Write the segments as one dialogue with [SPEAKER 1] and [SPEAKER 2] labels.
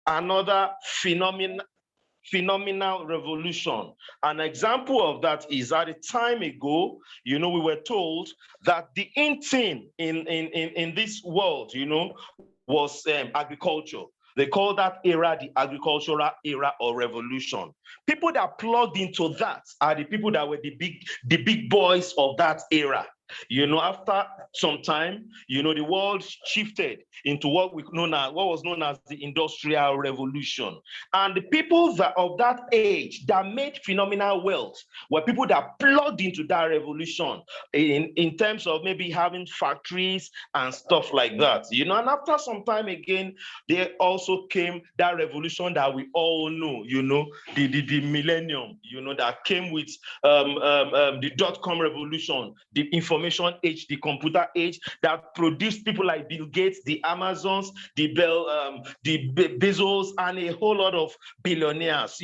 [SPEAKER 1] another phenomenal revolution. An example of that is at a time ago, we were told that the in thing in this world, was agriculture. They call that era the agricultural era or revolution. People that plugged into that are the people that were the big boys of that era. After some time, the world shifted into what was known as the Industrial Revolution. And the people of that age that made phenomenal wealth were people that plugged into that revolution in terms of maybe having factories and stuff like that. And after some time again, there also came that revolution that we all know, the millennium, that came with the dot-com revolution, the information age, the computer age, that produced people like Bill Gates, the Amazons, the Bezos, and a whole lot of billionaires,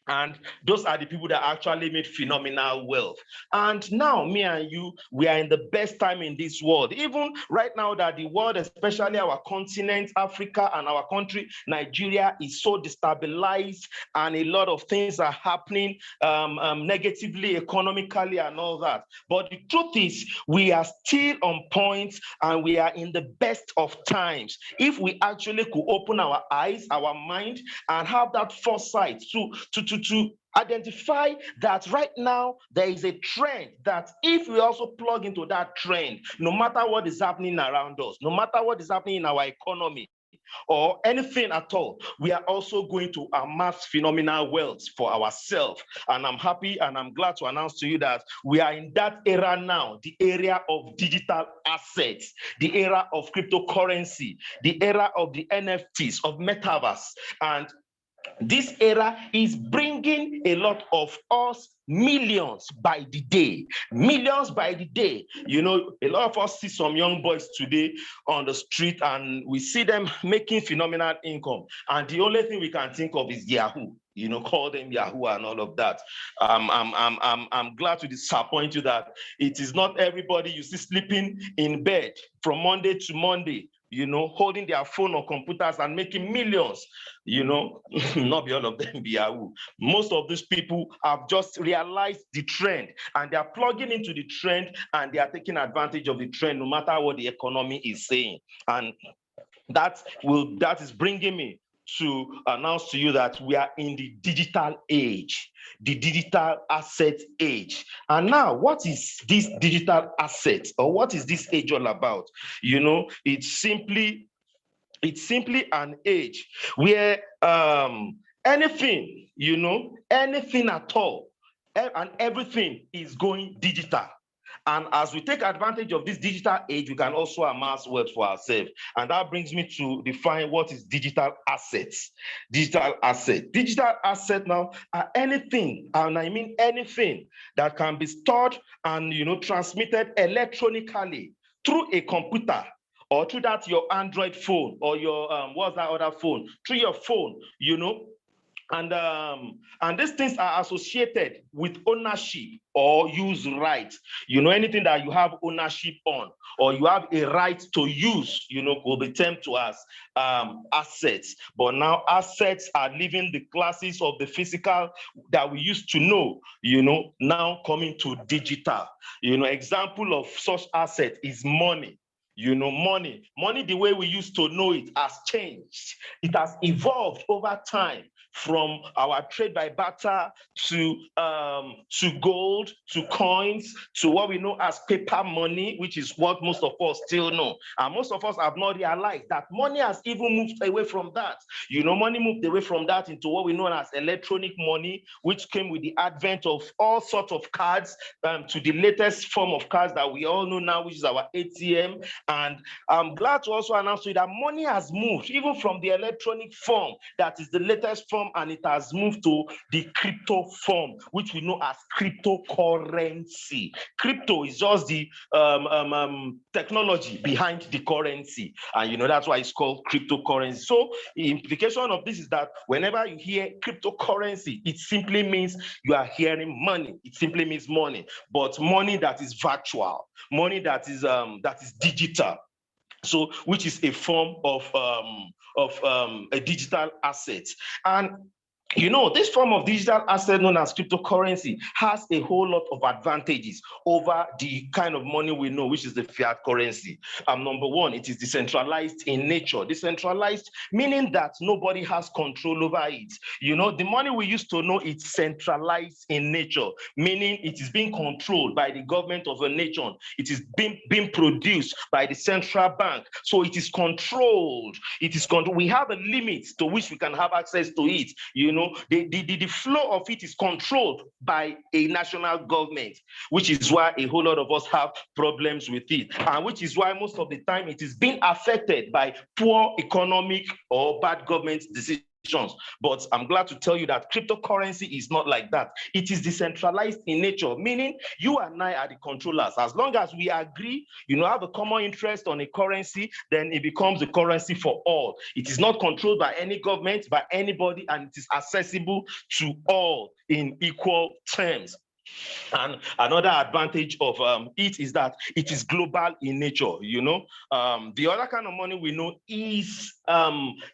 [SPEAKER 1] And those are the people that actually made phenomenal wealth. And now, me and you, we are in the best time in this world. Even right now that the world, especially our continent, Africa, and our country, Nigeria, is so destabilized, and a lot of things are happening negatively, economically, and all that. But the truth is, we are still on point, and we are in the best of times. If we actually could open our eyes, our mind, and have that foresight to identify that right now there is a trend that if we also plug into that trend, no matter what is happening around us, no matter what is happening in our economy or anything at all, we are also going to amass phenomenal wealth for ourselves. And I'm happy and I'm glad to announce to you that we are in that era now, the era of digital assets, the era of cryptocurrency, the era of the NFTs, of metaverse. And this era is bringing a lot of us millions by the day, millions by the day. A lot of us see some young boys today on the street and we see them making phenomenal income. And the only thing we can think of is Yahoo. Call them Yahoo and all of that. I'm glad to disappoint you that it is not everybody you see sleeping in bed from Monday to Monday, holding their phone or computers and making millions, not be all of them be Yahoo. Most of these people have just realized the trend and they are plugging into the trend and they are taking advantage of the trend no matter what the economy is saying. And that is bringing me to announce to you that we are in the digital age, the digital asset age. And now, what is this digital asset, or what is this age all about? It's simply an age where anything, anything at all, and everything is going digital. And as we take advantage of this digital age, we can also amass wealth for ourselves. And that brings me to define what is digital assets. Digital asset now are anything, and I mean anything, that can be stored and transmitted electronically through a computer, or through that your Android phone, or your what's that other phone? Through your phone, And these things are associated with ownership or use rights. Anything that you have ownership on or you have a right to use, will be termed to as assets. But now assets are leaving the classes of the physical that we used to know, now coming to digital. Example of such asset is money. Money, the way we used to know it has changed. It has evolved over time, from our trade by barter to gold, to coins, to what we know as paper money, which is what most of us still know. And most of us have not realized that money has even moved away from that. Money moved away from that into what we know as electronic money, which came with the advent of all sorts of cards, to the latest form of cards that we all know now, which is our ATM. And I'm glad to also announce to you that money has moved even from the electronic form, that is the latest form, and it has moved to the crypto form, which we know as cryptocurrency. Crypto is just the technology behind the currency, and that's why it's called cryptocurrency. So the implication of this is that whenever you hear cryptocurrency, it simply means you are hearing money. It simply means money, but money that is virtual, money that is digital. So, which is a form of a digital asset. And you know, this form of digital asset known as cryptocurrency has a whole lot of advantages over the kind of money we know, which is the fiat currency. Number one, it is decentralized in nature. Decentralized, meaning that nobody has control over it. You know, the money we used to know, it's centralized in nature, meaning it is being controlled by the government of a nation. It is being produced by the central bank. So it is controlled. It is controlled. We have a limit to which we can have access to it. You know, the flow of it is controlled by a national government, which is why a whole lot of us have problems with it, and which is why most of the time it is being affected by poor economic or bad government decisions. But I'm glad to tell you that cryptocurrency is not like that. It is decentralized in nature, meaning you and I are the controllers. As long as we agree, you know, have a common interest on a currency, then it becomes a currency for all. It is not controlled by any government, by anybody, and it is accessible to all in equal terms. And another advantage of it is that it is global in nature. You know, the other kind of money we know is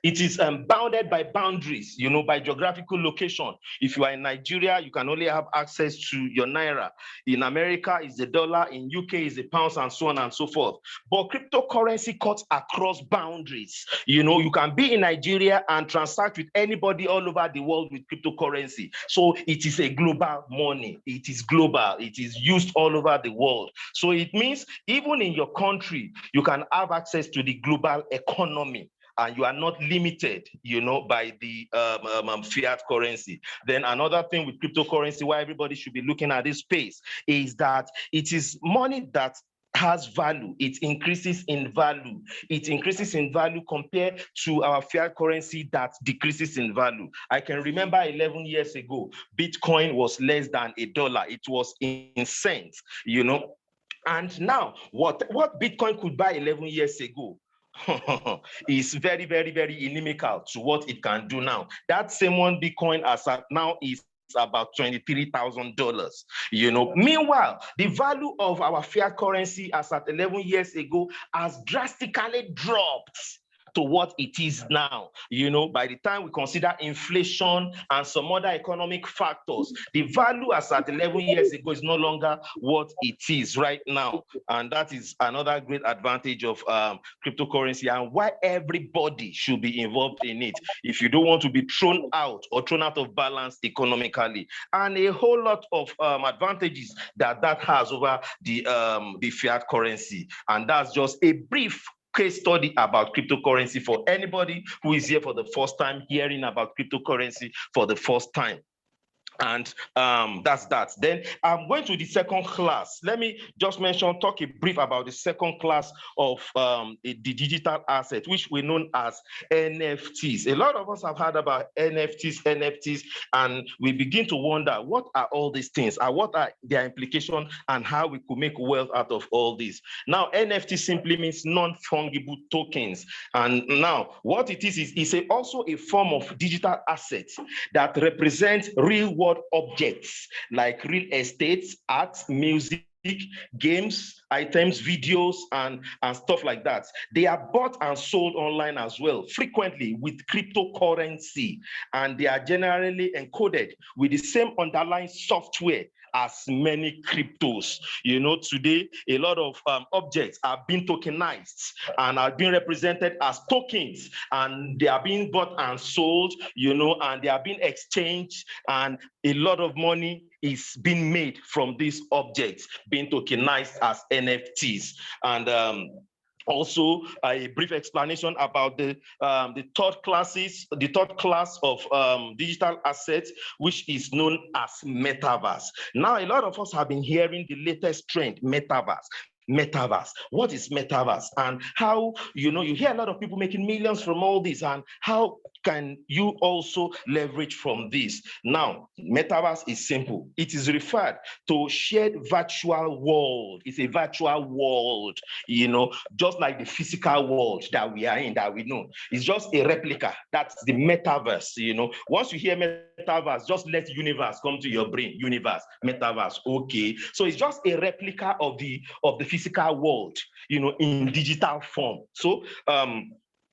[SPEAKER 1] it is bounded by boundaries, you know, by geographical location. If you are in Nigeria, you can only have access to your naira. In America, is the dollar. In UK, is the pounds, and so on and so forth. But cryptocurrency cuts across boundaries. You know, you can be in Nigeria and transact with anybody all over the world with cryptocurrency. So it is a global money. It is global. It is used all over the world. So it means even in your country, you can have access to the global economy, and you are not limited, you know, by the fiat currency. Then another thing with cryptocurrency, why everybody should be looking at this space, is that it is money that has value. It increases in value. It increases in value compared to our fiat currency that decreases in value. I can remember 11 years ago, Bitcoin was less than $1. It was in cents, you know. And now, what Bitcoin could buy 11 years ago is very, very, very inimical to what it can do now. That same one Bitcoin as at now is about $23,000, you know. Meanwhile, the value of our fiat currency as at 11 years ago has drastically dropped to what it is now. You know, by the time we consider inflation and some other economic factors, the value as at 11 years ago is no longer what it is right now. And that is another great advantage of cryptocurrency, and why everybody should be involved in it if you don't want to be thrown out or thrown out of balance economically. And a whole lot of advantages that has over the fiat currency. And that's just a brief case study about cryptocurrency for anybody who is here for the first time, hearing about cryptocurrency for the first time. And that's that. Then I'm going to the second class. Let me just talk a brief about the second class of the digital asset, which we know as NFTs. A lot of us have heard about NFTs, and we begin to wonder, what are all these things, and what are their implications, and how we could make wealth out of all this. Now, NFT simply means non-fungible tokens. And now, what it is also a form of digital asset that represents real-world objects like real estate, art, music, games, items, videos, and stuff like that. They are bought and sold online as well, frequently with cryptocurrency, and they are generally encoded with the same underlying software as many cryptos. You know, today, a lot of objects are being tokenized and are being represented as tokens, and they are being bought and sold, you know, and they are being exchanged, and a lot of money is being made from these objects being tokenized as NFTs. And also, a brief explanation about the third class of digital assets, which is known as metaverse. Now, a lot of us have been hearing the latest trend, metaverse. Metaverse. What is metaverse, and how, you know, you hear a lot of people making millions from all this, and how can you also leverage from this? Now, metaverse is simple. It is referred to shared virtual world. It's a virtual world, you know, just like the physical world that we are in, that we know. It's just a replica. That's the metaverse, you know. Once you hear metaverse, just let universe come to your brain. Universe, metaverse, okay. So it's just a replica of the physical world, you know, in digital form. So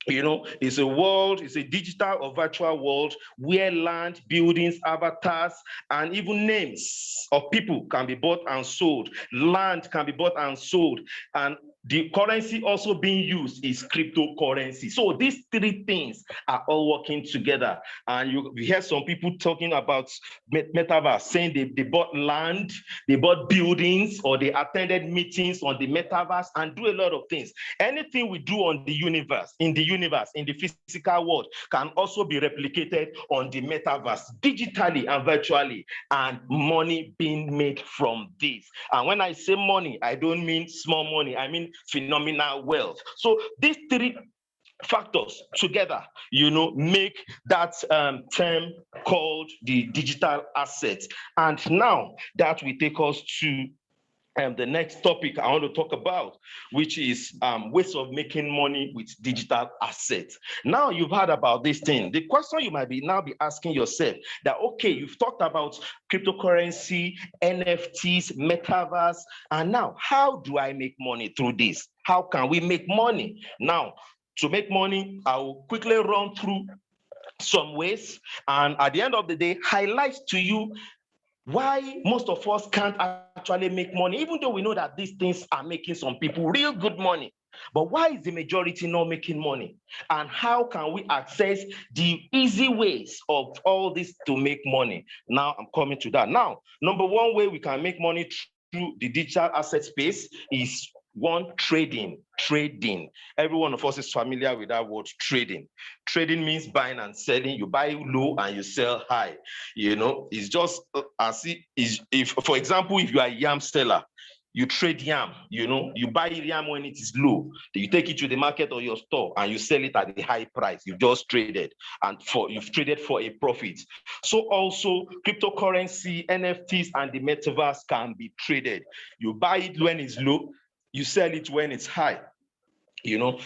[SPEAKER 1] It's a world, it's a digital or virtual world where land, buildings, avatars, and even names of people can be bought and sold. Land can be bought and sold. And the currency also being used is cryptocurrency. So these three things are all working together. And you hear some people talking about metaverse, saying they bought land, they bought buildings, or they attended meetings on the metaverse and do a lot of things. Anything we do on the universe, in the physical world, can also be replicated on the metaverse, digitally and virtually, and money being made from this. And when I say money, I don't mean small money, I mean phenomenal wealth. So these three factors together, make that term called the digital asset. And now that will take us to the next topic I want to talk about, which is ways of making money with digital assets. Now you've heard about this thing. The question you might be asking yourself that, okay, you've talked about cryptocurrency, NFTs, metaverse, and now how do I make money through this? How can we make money? Now, to make money, I will quickly run through some ways, and at the end of the day, highlight to you why most of us can't actually make money, even though we know that these things are making some people real good money. But why is the majority not making money? And how can we access the easy ways of all this to make money? Now I'm coming to that. Now, number one way we can make money through the digital asset space is one, trading. Every one of us is familiar with that word, trading. Trading means buying and selling. You buy low and you sell high. It's just as if, for example, if you are a yam seller, you trade yam, you buy yam when it is low, you take it to the market or your store and you sell it at a high price. You've just traded, and you've traded for a profit. So also cryptocurrency, NFTs, and the metaverse can be traded. You buy it when it's low, you sell it when it's high.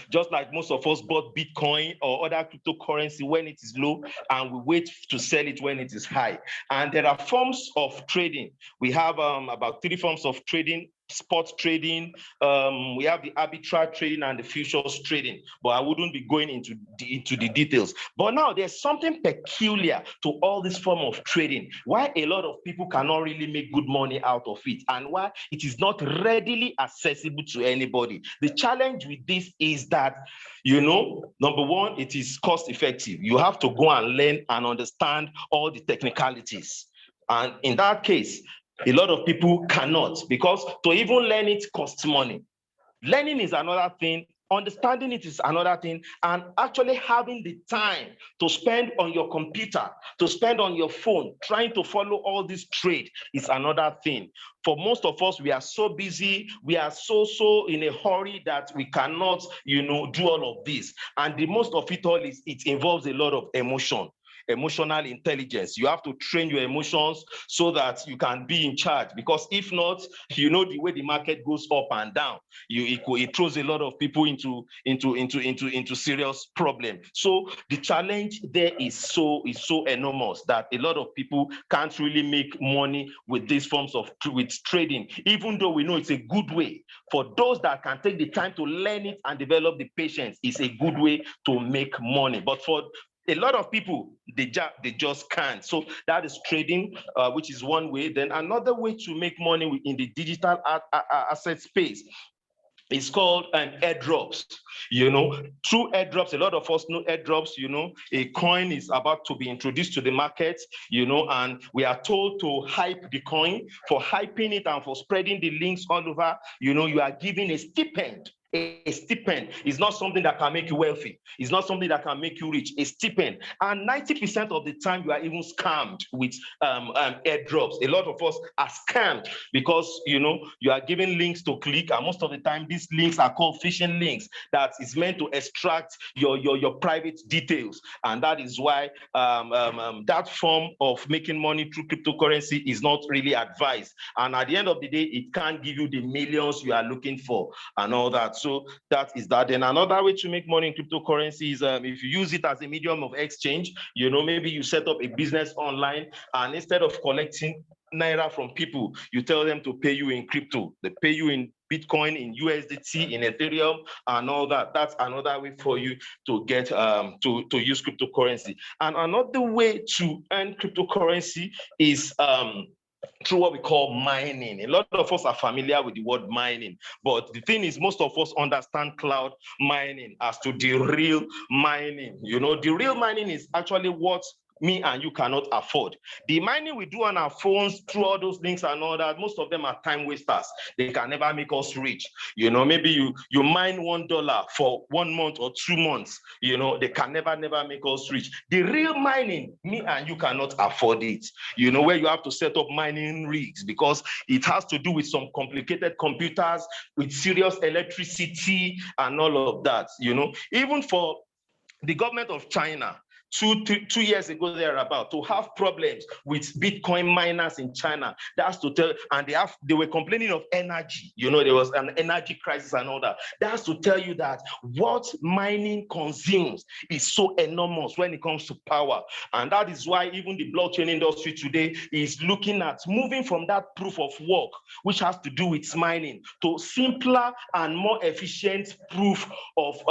[SPEAKER 1] Just like most of us bought Bitcoin or other cryptocurrency when it is low, and we wait to sell it when it is high. And there are forms of trading. We have about 3 forms of trading: spot trading, we have the arbitrage trading, and the futures trading. But I wouldn't be going into the details. But now there's something peculiar to all this form of trading, why a lot of people cannot really make good money out of it, and why it is not readily accessible to anybody. The challenge with this is that, number one, it is cost effective. You have to go and learn and understand all the technicalities. And in that case, a lot of people cannot, because to even learn it costs money. Learning is another thing, understanding it is another thing, and actually having the time to spend on your computer, to spend on your phone, trying to follow all this trade is another thing. For most of us, we are so busy, we are so in a hurry that we cannot, do all of this. And the most of it all is, it involves a lot of emotional intelligence. You have to train your emotions so that you can be in charge, because if not, the way the market goes up and down, it throws a lot of people into serious problem. So the challenge there is so enormous that a lot of people can't really make money with these forms of trading, even though we know it's a good way. For those that can take the time to learn it and develop the patience, it's a good way to make money. But for a lot of people, they just can't. So that is trading, which is one way. Then another way to make money in the digital asset space is called airdrops. Through airdrops, a lot of us know airdrops. A coin is about to be introduced to the market, and we are told to hype the coin. For hyping it and for spreading the links all over, you are given a stipend. A stipend is not something that can make you wealthy. It's not something that can make you rich. A stipend. And 90% of the time, you are even scammed with airdrops. A lot of us are scammed because, you are given links to click. And most of the time, these links are called phishing links that is meant to extract your private details. And that is why that form of making money through cryptocurrency is not really advised. And at the end of the day, it can't give you the millions you are looking for and all that. So that is that. Then another way to make money in cryptocurrency is if you use it as a medium of exchange. Maybe you set up a business online, and instead of collecting naira from people, you tell them to pay you in crypto. They pay you in Bitcoin, in USDT, in Ethereum, and all that. That's another way for you to get to use cryptocurrency. And another way to earn cryptocurrency is through what we call mining. A lot of us are familiar with the word mining, but the thing is, most of us understand cloud mining as to the real mining. You know, the real mining is actually what me and you cannot afford. The mining we do on our phones through all those links and all that, most of them are time wasters. They can never make us rich. You know, maybe you mine $1 for 1 month or 2 months. You know, they can never make us rich. The real mining, me and you cannot afford it. You know, where you have to set up mining rigs because it has to do with some complicated computers, with serious electricity and all of that. You know, even for the government of China, 2 years ago thereabout, to have problems with Bitcoin miners in China. That's to tell, and they were complaining of energy. You know, there was an energy crisis and all that. That's to tell you that what mining consumes is so enormous when it comes to power. And that is why even the blockchain industry today is looking at moving from that proof of work, which has to do with mining, to simpler and more efficient proof of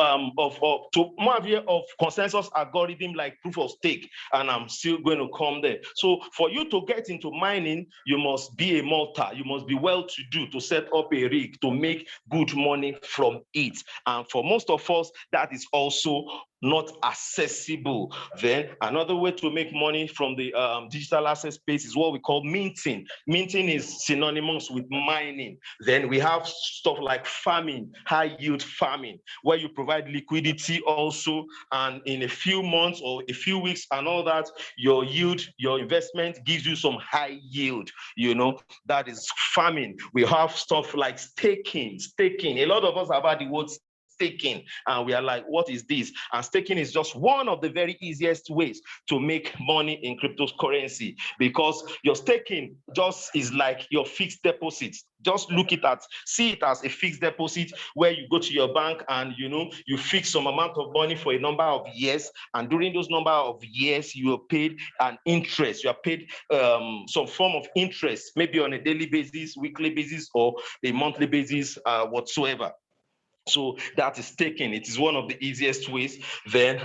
[SPEAKER 1] consensus algorithm like proof of stake. And I'm still going to come there. So for you to get into mining, you must be a multi, you must be well-to-do to set up a rig to make good money from it. And for most of us, that is also not accessible. Then another way to make money from the digital asset space is what we call minting. Minting is synonymous with mining. Then we have stuff like farming, high yield farming, where you provide liquidity also, and in a few months or a few weeks and all that, your yield, your investment gives you some high yield. You know, that is farming. We have stuff like staking. A lot of us have heard the word staking, and we are like, what is this? And staking is just one of the very easiest ways to make money in cryptocurrency, because your staking just is like your fixed deposit. Just see it as a fixed deposit where you go to your bank and you fix some amount of money for a number of years, and during those number of years you are paid an interest. You are paid some form of interest, maybe on a daily basis, weekly basis, or a monthly basis, whatsoever. So that is staking. It is one of the easiest ways. Then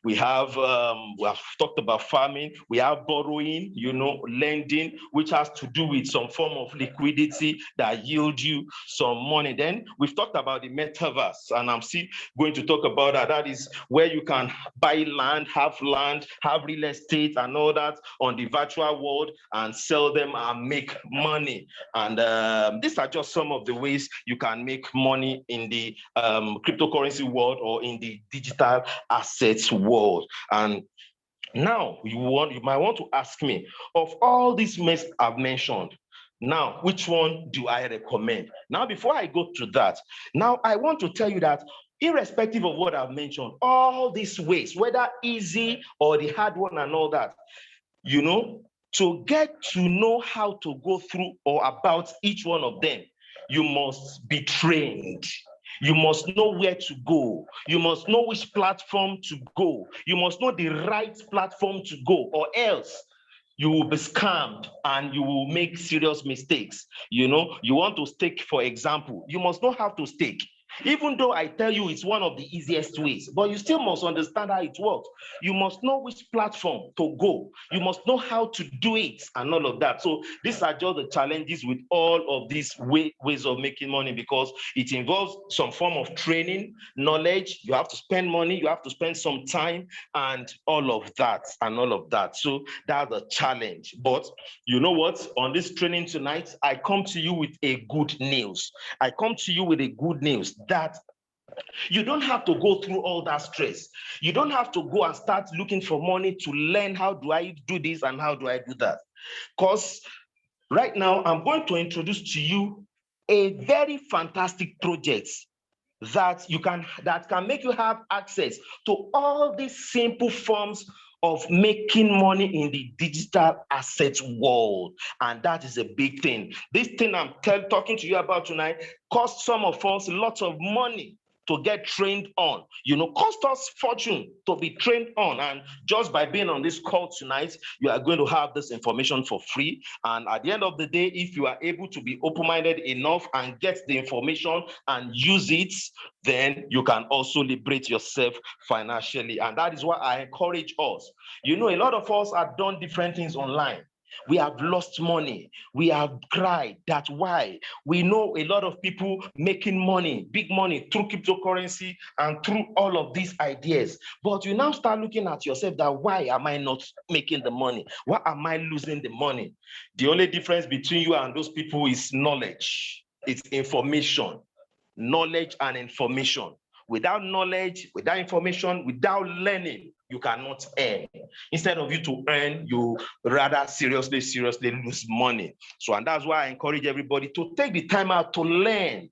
[SPEAKER 1] we have talked about farming. We have borrowing, lending, which has to do with some form of liquidity that yield you some money. Then we've talked about the metaverse, and I'm still going to talk about that. That is where you can buy land, have real estate and all that on the virtual world and sell them and make money. And these are just some of the ways you can make money in the cryptocurrency world or in the digital assets world. And now you might want to ask me, of all these methods I've mentioned, now which one do I recommend? Now, before I go to that, now I want to tell you that irrespective of what I've mentioned, all these ways, whether easy or the hard one and all that, to get to know how to go through or about each one of them, you must be trained. You must know where to go. You must know which platform to go. You must know the right platform to go, or else you will be scammed and you will make serious mistakes. You want to stake, for example, you must know how to stake. Even though I tell you it's one of the easiest ways, but you still must understand how it works. You must know which platform to go. You must know how to do it and all of that. So these are just the challenges with all of these ways of making money, because it involves some form of training, knowledge. You have to spend money, you have to spend some time and all of that. So that's a challenge. But you know what? On this training tonight, I come to you with a good news. That you don't have to go through all that stress. You don't have to go and start looking for money to learn how do I do this and how do I do that. Because right now, I'm going to introduce to you a very fantastic project that can make you have access to all these simple forms of making money in the digital assets world. And that is a big thing. This thing I'm talking to you about tonight costs some of us lots of money. to get trained on. Cost us fortune to be trained on. And just by being on this call tonight, you are going to have this information for free. And at the end of the day, if you are able to be open-minded enough and get the information and use it, then you can also liberate yourself financially. And that is why I encourage us. A lot of us have done different things online. We have lost money. We have cried. That's why we know a lot of people making money, big money through cryptocurrency and through all of these ideas. But you now start looking at yourself that why am I not making the money? Why am I losing the money? The only difference between you and those people is knowledge. It's information, knowledge and information. Without knowledge, without information, without learning, you cannot earn. Instead of you to earn, you rather seriously lose money. So, and that's why I encourage everybody to take the time out to learn,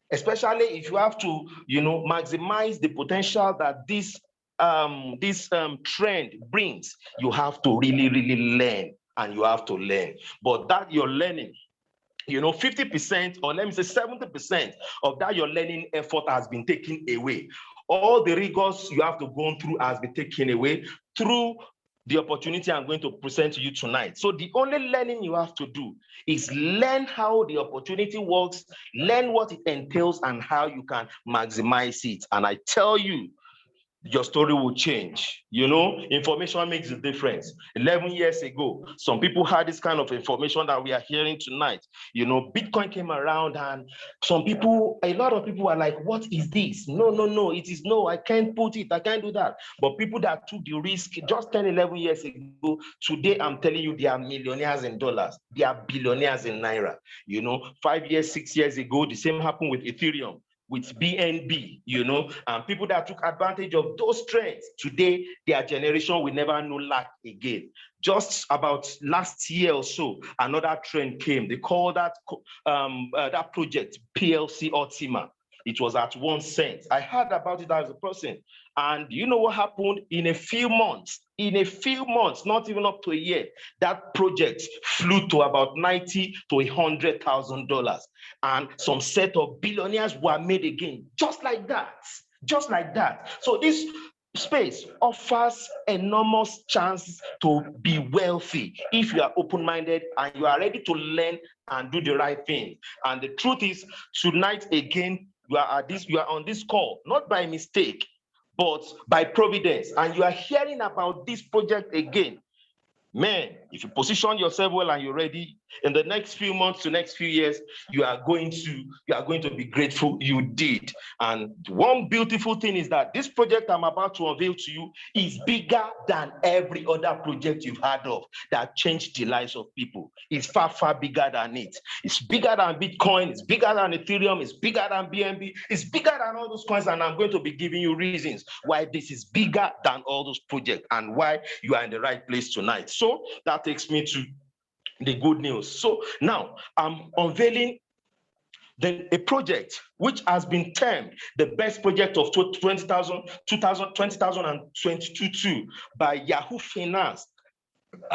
[SPEAKER 1] especially if you have to, maximize the potential that this trend brings. You have to really learn, and you have to learn. But that you're learning, 50% or let me say 70% of that your learning effort has been taken away. All the rigors you have to go through has been taken away through the opportunity I'm going to present to you tonight. So the only learning you have to do is learn how the opportunity works, learn what it entails, and how you can maximize it. And I tell you, your story will change. Information makes a difference. 11 years ago, some people had this kind of information that we are hearing tonight. Bitcoin came around, and a lot of people are like, what is this? No, it is no, I can't put it, I can't do that. But people that took the risk just 10, 11 years ago, today I'm telling you, they are millionaires in dollars. They are billionaires in Naira. 5 years, 6 years ago, the same happened with Ethereum, with BNB, and people that took advantage of those trends, today, their generation will never know lack again. Just about last year or so, another trend came. They call that project PLC Ultima. It was at 1 cent. I heard about it as a person. And you know what happened? In a few months, not even up to a year, that project flew to about $90,000 to $100,000. And some set of billionaires were made again, just like that. So this space offers enormous chance to be wealthy if you are open-minded and you are ready to learn and do the right thing. And the truth is, tonight again, you are on this call, not by mistake, but by providence, and you are hearing about this project again. Man, if you position yourself well and you're ready, in the next few months to next few years, you are going to be grateful you did. And one beautiful thing is that this project I'm about to unveil to you is bigger than every other project you've heard of that changed the lives of people. It's far bigger than it. It's bigger than Bitcoin, it's bigger than Ethereum, it's bigger than BNB, it's bigger than all those coins, and I'm going to be giving you reasons why this is bigger than all those projects and why you are in the right place tonight. So that takes me to the good news. So now I'm unveiling a project which has been termed the best project of 2022 by Yahoo Finance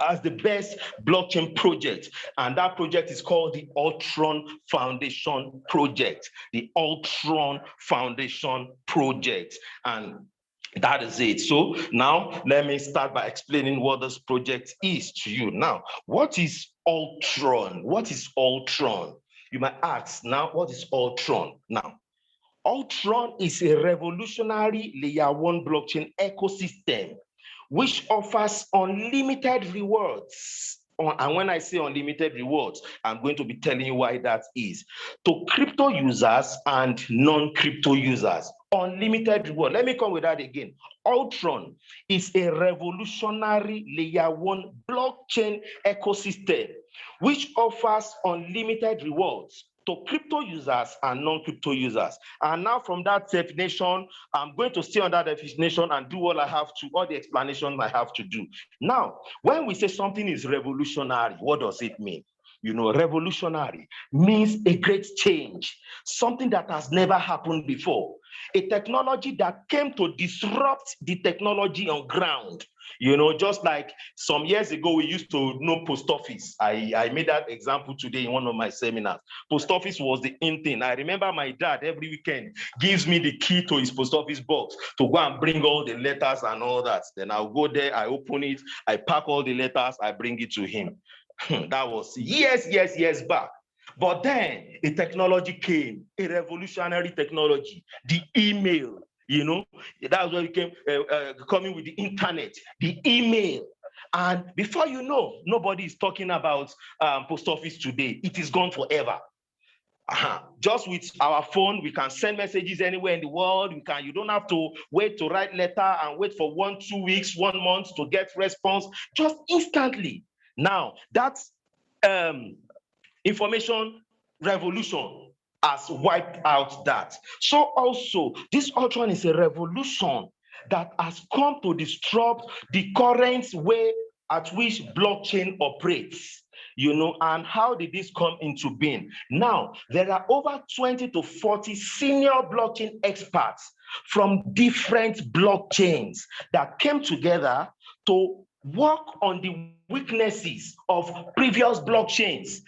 [SPEAKER 1] as the best blockchain project. And that project is called the Ultron Foundation Project. The Ultron Foundation Project. And that is it. So now let me start by explaining what this project is to you. Now, what is Ultron? What is Ultron? You might ask now, what is Ultron? Now, Ultron is a revolutionary layer 1 blockchain ecosystem which offers unlimited rewards. And when I say unlimited rewards, I'm going to be telling you why that is. To crypto users and non-crypto users, unlimited reward. Let me come with that again. Ultron is a revolutionary layer 1 blockchain ecosystem which offers unlimited rewards to crypto users and non-crypto users. And now from that definition, I'm going to stay on that definition and do all the explanations I have to do. Now, when we say something is revolutionary, what does it mean? revolutionary means a great change, something that has never happened before, a technology that came to disrupt the technology on ground. Just like some years ago, we used to know post office. I made that example today in one of my seminars. Post office was the in thing. I remember my dad every weekend gives me the key to his post office box to go and bring all the letters and all that. Then I'll go there, I open it, I pack all the letters, I bring it to him. That was years back. But then a technology came, a revolutionary technology, the email. That's where we came coming with the internet, the email. And before you know, nobody is talking about post office today. It is gone forever. Just with our phone, we can send messages anywhere in the world. You don't have to wait to write letter and wait for 1, 2 weeks, 1 month to get response. Just instantly. Now, that's information revolution has wiped out that. So also, this Ultron is a revolution that has come to disrupt the current way at which blockchain operates. And how did this come into being? Now, there are over 20 to 40 senior blockchain experts from different blockchains that came together to work on the weaknesses of previous blockchains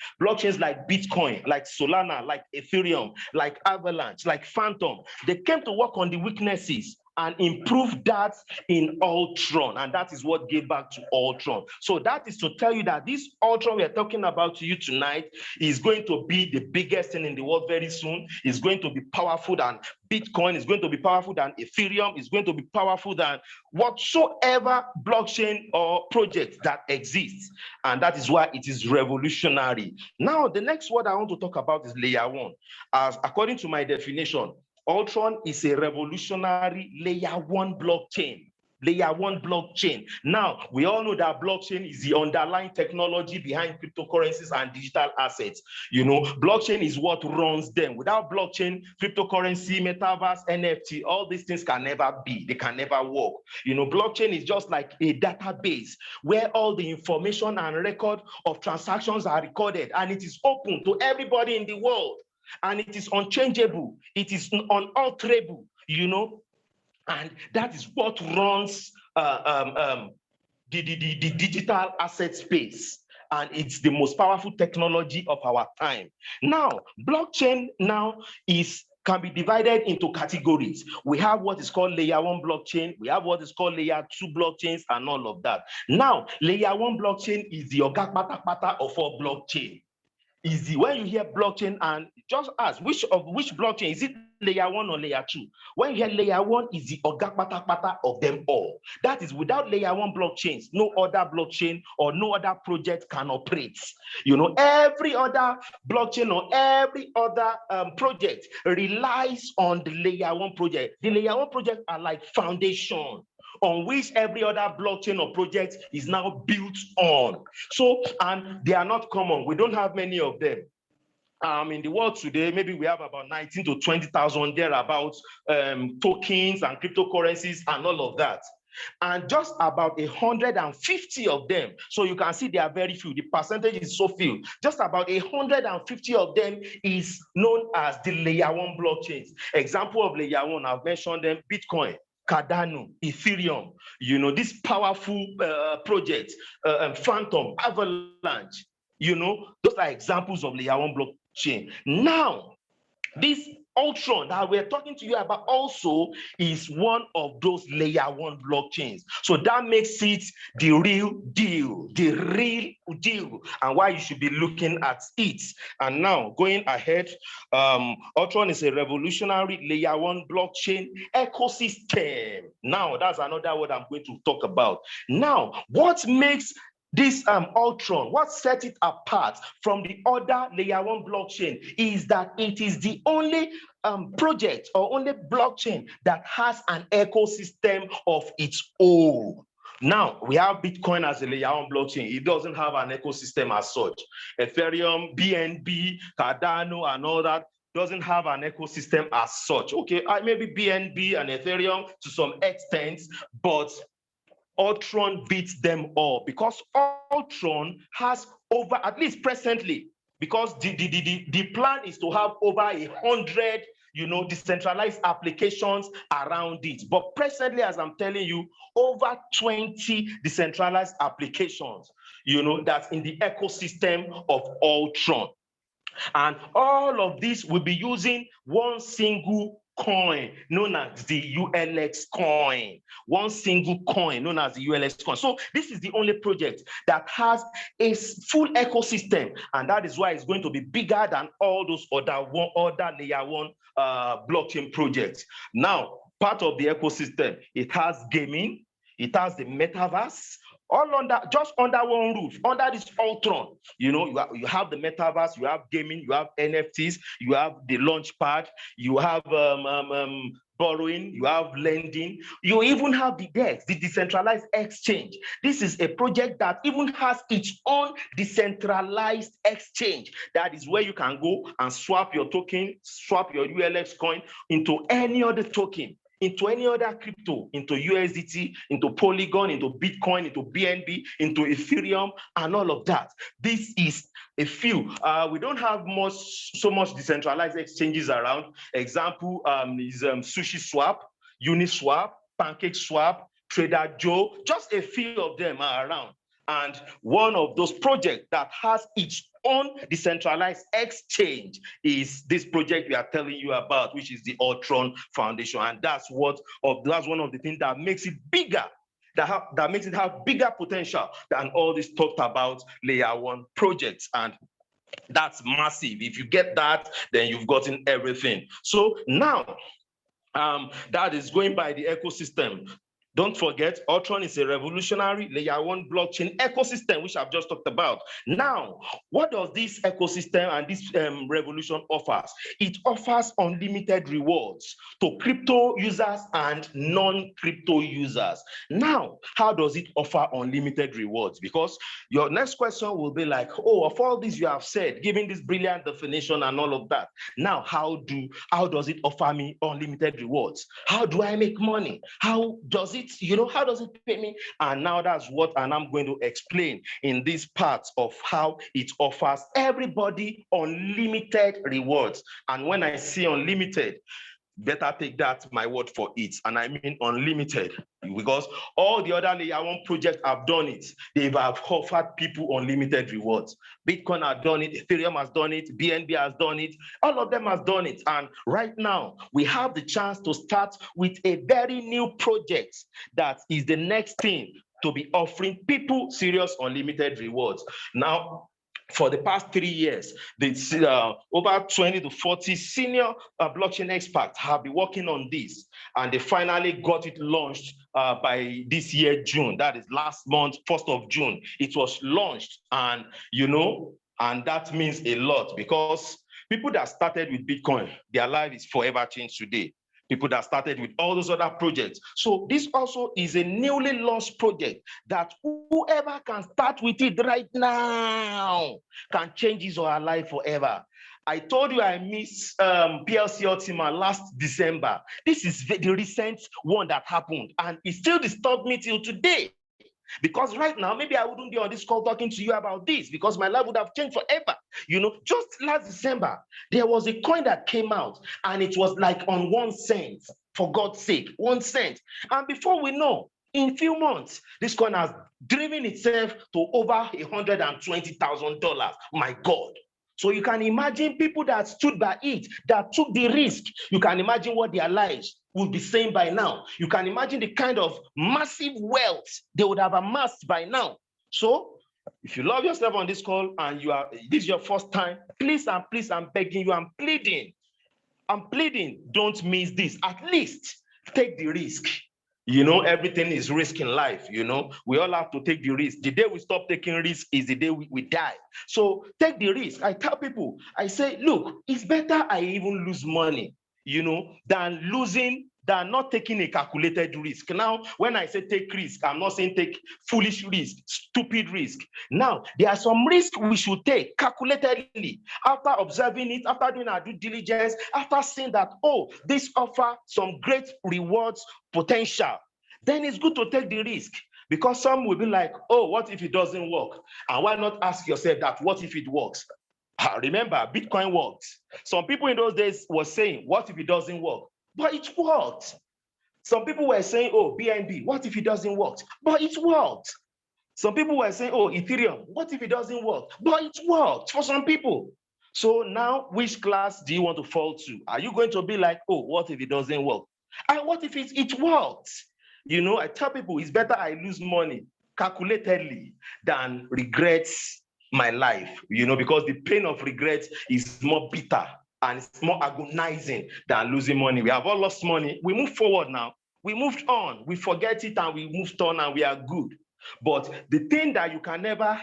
[SPEAKER 1] like Bitcoin, like Solana, like Ethereum, like Avalanche, like Phantom. They came to work on the weaknesses and improve that in Ultron, and that is what gave back to Ultron. So that is to tell you that this Ultron we are talking about to you tonight is going to be the biggest thing in the world very soon. It's going to be powerful than Bitcoin, is going to be powerful than Ethereum, is going to be powerful than whatsoever blockchain or project that exists. And that is why it is revolutionary. Now, the next word I want to talk about is layer one. As according to my definition, Ultron is a revolutionary layer one blockchain. Layer one blockchain. Now, we all know that blockchain is the underlying technology behind cryptocurrencies and digital assets. Blockchain is what runs them. Without blockchain, cryptocurrency, metaverse, NFT, all these things can never be. They can never work. Blockchain is just like a database where all the information and record of transactions are recorded, and it is open to everybody in the world. And it is unchangeable. It is unalterable, and that is what runs the digital asset space. And it's the most powerful technology of our time. Now, blockchain can be divided into categories. We have what is called layer one blockchain. We have what is called layer two blockchains and all of that. Now, layer one blockchain is the oga patapata of all blockchain. When you hear blockchain, and just ask which blockchain is it, layer one or layer two? When you hear layer one, is the oga patapata of them all. That is, without layer one blockchains, no other blockchain or no other project can operate. Every other blockchain or every other project relies on the layer one project. The layer one project are like foundation on which every other blockchain or project is now built on. So, and they are not common. We don't have many of them. In the world today, maybe we have about 19 to 20,000 thereabouts tokens and cryptocurrencies and all of that. And just about 150 of them, so you can see they are very few. The percentage is so few. Just about 150 of them is known as the layer one blockchains. Example of layer one, I've mentioned them: Bitcoin, Cardano, Ethereum, this powerful project, Phantom, Avalanche, those are examples of layer one blockchain. Now, this Ultron that we're talking to you about also is one of those layer one blockchains. So that makes it the real deal, and why you should be looking at it. And now, going ahead, Ultron is a revolutionary layer one blockchain ecosystem. Now, that's another word I'm going to talk about. Now, what makes this Ultron, what sets it apart from the other layer one blockchain is that it is the only project or only blockchain that has an ecosystem of its own. Now, we have Bitcoin as a layer one blockchain. It doesn't have an ecosystem as such. Ethereum, BNB, Cardano, and all that doesn't have an ecosystem as such. Okay, maybe BNB and Ethereum to some extent, but Ultron beats them all because Ultron has over, at least presently, because the plan is to have over 100, decentralized applications around it. But presently, as I'm telling you, over 20 decentralized applications, that's in the ecosystem of Ultron. And all of this will be using one single coin known as the ULX coin. One single coin known as the ULX coin. So this is the only project that has a full ecosystem, and that is why it's going to be bigger than all those other layer one blockchain projects. Now, part of the ecosystem, it has gaming, it has the metaverse, all just under one roof, under this Ultron. You have the metaverse, you have gaming, you have NFTs, you have the launch pad, you have borrowing, you have lending, you even have the DEX, the decentralized exchange. This is a project that even has its own decentralized exchange. That is where you can go and swap your token, swap your ULX coin into any other token, into any other crypto, into USDT, into Polygon, into Bitcoin, into BNB, into Ethereum, and all of that. This is a few. We don't have so much decentralized exchanges around. Example is Sushi Swap, Uniswap, Pancake Swap, Trader Joe. Just a few of them are around. And one of those projects that has its own decentralized exchange is this project we are telling you about, which is the Ultron Foundation. And that's one of the things that makes it bigger, that makes it have bigger potential than all this talked about layer one projects. And that's massive. If you get that, then you've gotten everything. So now, that is going by the ecosystem. Don't forget, Ultron is a revolutionary layer one blockchain ecosystem, which I've just talked about. Now, what does this ecosystem and this revolution offers? It offers unlimited rewards to crypto users and non-crypto users. Now, how does it offer unlimited rewards? Because your next question will be like, oh, of all this you have said, giving this brilliant definition and all of that, now how does it offer me unlimited rewards? How do I make money? How does it pay me? And now that's what I'm going to explain in this part of how it offers everybody unlimited rewards. And when I say unlimited, better take that my word for it, and I mean unlimited, because all the other layer one projects have done it. They've offered people unlimited rewards. Bitcoin has done it, Ethereum has done it, BNB has done it, all of them has done it. And right now we have the chance to start with a very new project that is the next thing to be offering people serious unlimited rewards. Now, for the past 3 years, over 20 to 40 senior blockchain experts have been working on this, and they finally got it launched by this year, June. That is last month, 1st of June. It was launched, and and that means a lot, because people that started with Bitcoin, their life is forever changed today. People that started with all those other projects. So this also is a newly launched project that whoever can start with it right now can change his or her life forever. I told you I missed PLC Ultima last December. This is the recent one that happened, and it still disturbed me till today. Because right now, maybe I wouldn't be on this call talking to you about this, because my life would have changed forever. Just last December, there was a coin that came out, and it was like on 1 cent, for God's sake, 1 cent. And before we know, in few months, this coin has driven itself to over $120,000. My God. So you can imagine people that stood by it, that took the risk. You can imagine what their lives would be saying by now. You can imagine the kind of massive wealth they would have amassed by now. So if you love yourself on this call and this is your first time, please, I'm begging you, I'm pleading, don't miss this. At least take the risk. Everything is risk in life. We all have to take the risk. The day we stop taking risk is the day we die. So take the risk. I tell people, I say, look, it's better I even lose money, than not taking a calculated risk. Now, when I say take risk, I'm not saying take foolish risk, stupid risk. Now, there are some risks we should take calculatedly after observing it, after doing our due diligence, after seeing that, oh, this offers some great rewards potential. Then it's good to take the risk. Because some will be like, oh, what if it doesn't work? And why not ask yourself that, what if it works? Remember, Bitcoin works. Some people in those days were saying, what if it doesn't work? But it worked. Some people were saying, oh, BNB, what if it doesn't work? But it worked. Some people were saying, oh, Ethereum, what if it doesn't work? But it worked for some people. So now, which class do you want to fall to? Are you going to be like, oh, what if it doesn't work? And what if it worked? You know, I tell people it's better I lose money calculatedly than regrets my life, you know, because the pain of regret is more bitter and it's more agonizing than losing money. We have all lost money. We move forward now. We moved on. We forget it and we moved on and we are good. But the thing that you can never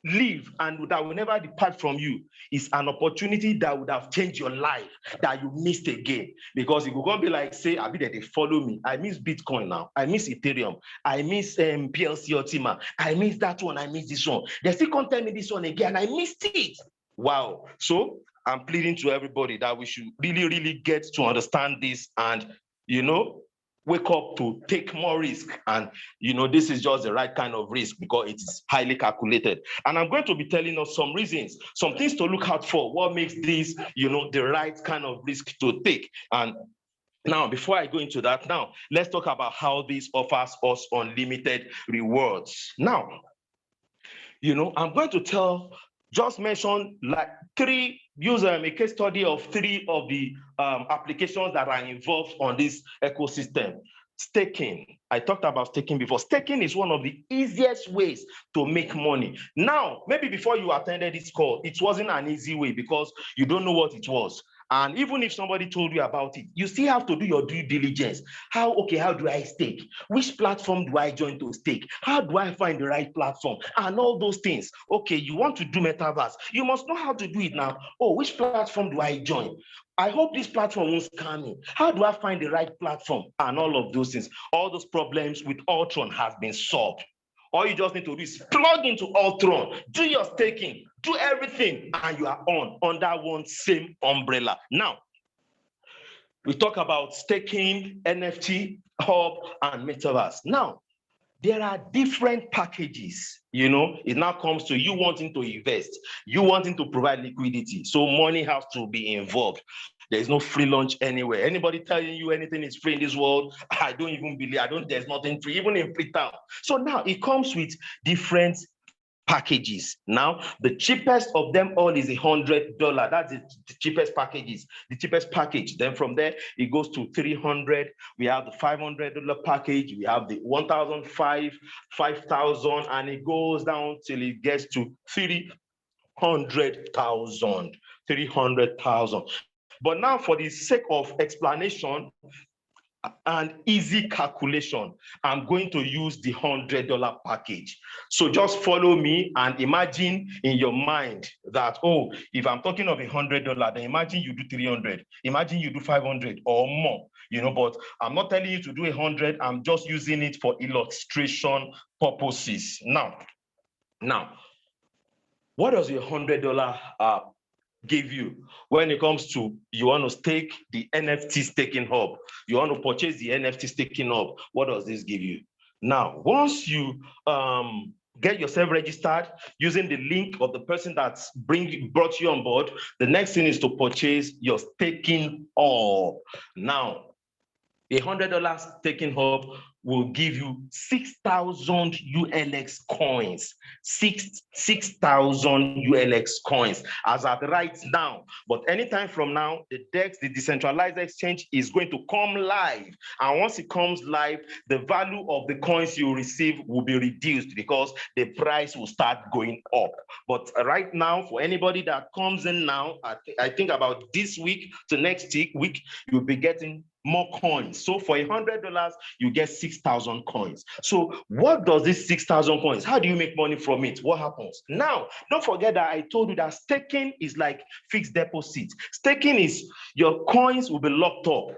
[SPEAKER 1] leave and that will never depart from you is an opportunity that would have changed your life that you missed again. Because you could be like, say, I be that they follow me. I miss Bitcoin now. I miss Ethereum. I miss PLC Ultima. I miss that one. I miss this one. They still can't tell me this one again. I missed it. Wow. So I'm pleading to everybody that we should really, really get to understand this and, you know, wake up to take more risk. And, you know, this is just the right kind of risk because it is highly calculated. And I'm going to be telling us some reasons, some things to look out for, what makes this, you know, the right kind of risk to take. And now, before I go into that, now, let's talk about how this offers us unlimited rewards. Now, you know, I'm going to just mention like use a case study of 3 of the applications that are involved on this ecosystem. Staking. I talked about staking before. Staking is one of the easiest ways to make money. Now, maybe before you attended this call, it wasn't an easy way because you don't know what it was. And even if somebody told you about it, you still have to do your due diligence. How do I stake? Which platform do I join to stake? How do I find the right platform? And all those things. Okay, you want to do metaverse. You must know how to do it now. Oh, which platform do I join? I hope this platform won't scam me. How do I find the right platform? And all of those things. All those problems with Ultron has been solved. All you just need to do is plug into Ultron, do your staking, do everything, and you are under one same umbrella. Now, we talk about staking, NFT, hub, and metaverse. Now, there are different packages. You know, it now comes to you wanting to invest, you wanting to provide liquidity. So money has to be involved. There's no free lunch anywhere. Anybody telling you anything is free in this world, I don't even believe, there's nothing free, even in Freetown. So now it comes with different packages. Now, the cheapest of them all is $100. That's the cheapest packages, the cheapest package. Then from there, it goes to $300. We have the $500 package. We have the $1,500, $5,000, and it goes down till it gets to $300,000. But now, for the sake of explanation and easy calculation, I'm going to use the $100 package. So just follow me and imagine in your mind that, oh, if I'm talking of $100, then imagine you do 300, imagine you do 500 or more, you know, but I'm not telling you to do 100, I'm just using it for illustration purposes. Now, what does your $100 give you when it comes to you want to stake the NFT staking hub? You want to purchase the NFT staking hub. What does this give you? Now, once you get yourself registered using the link of the person that's brought you on board, the next thing is to purchase your staking hub. Now, a $100 staking hub will give you 6,000 ULX coins, 6,000 ULX coins as at right now. But anytime from now, the DEX, the decentralized exchange, is going to come live. And once it comes live, the value of the coins you receive will be reduced because the price will start going up. But right now, for anybody that comes in now, I think about this week to next week, you'll be getting more coins. So for $100, you get 6,000 coins. So what does this 6,000 coins? How do you make money from it? What happens? Now, don't forget that I told you that staking is like fixed deposit. Staking is your coins will be locked up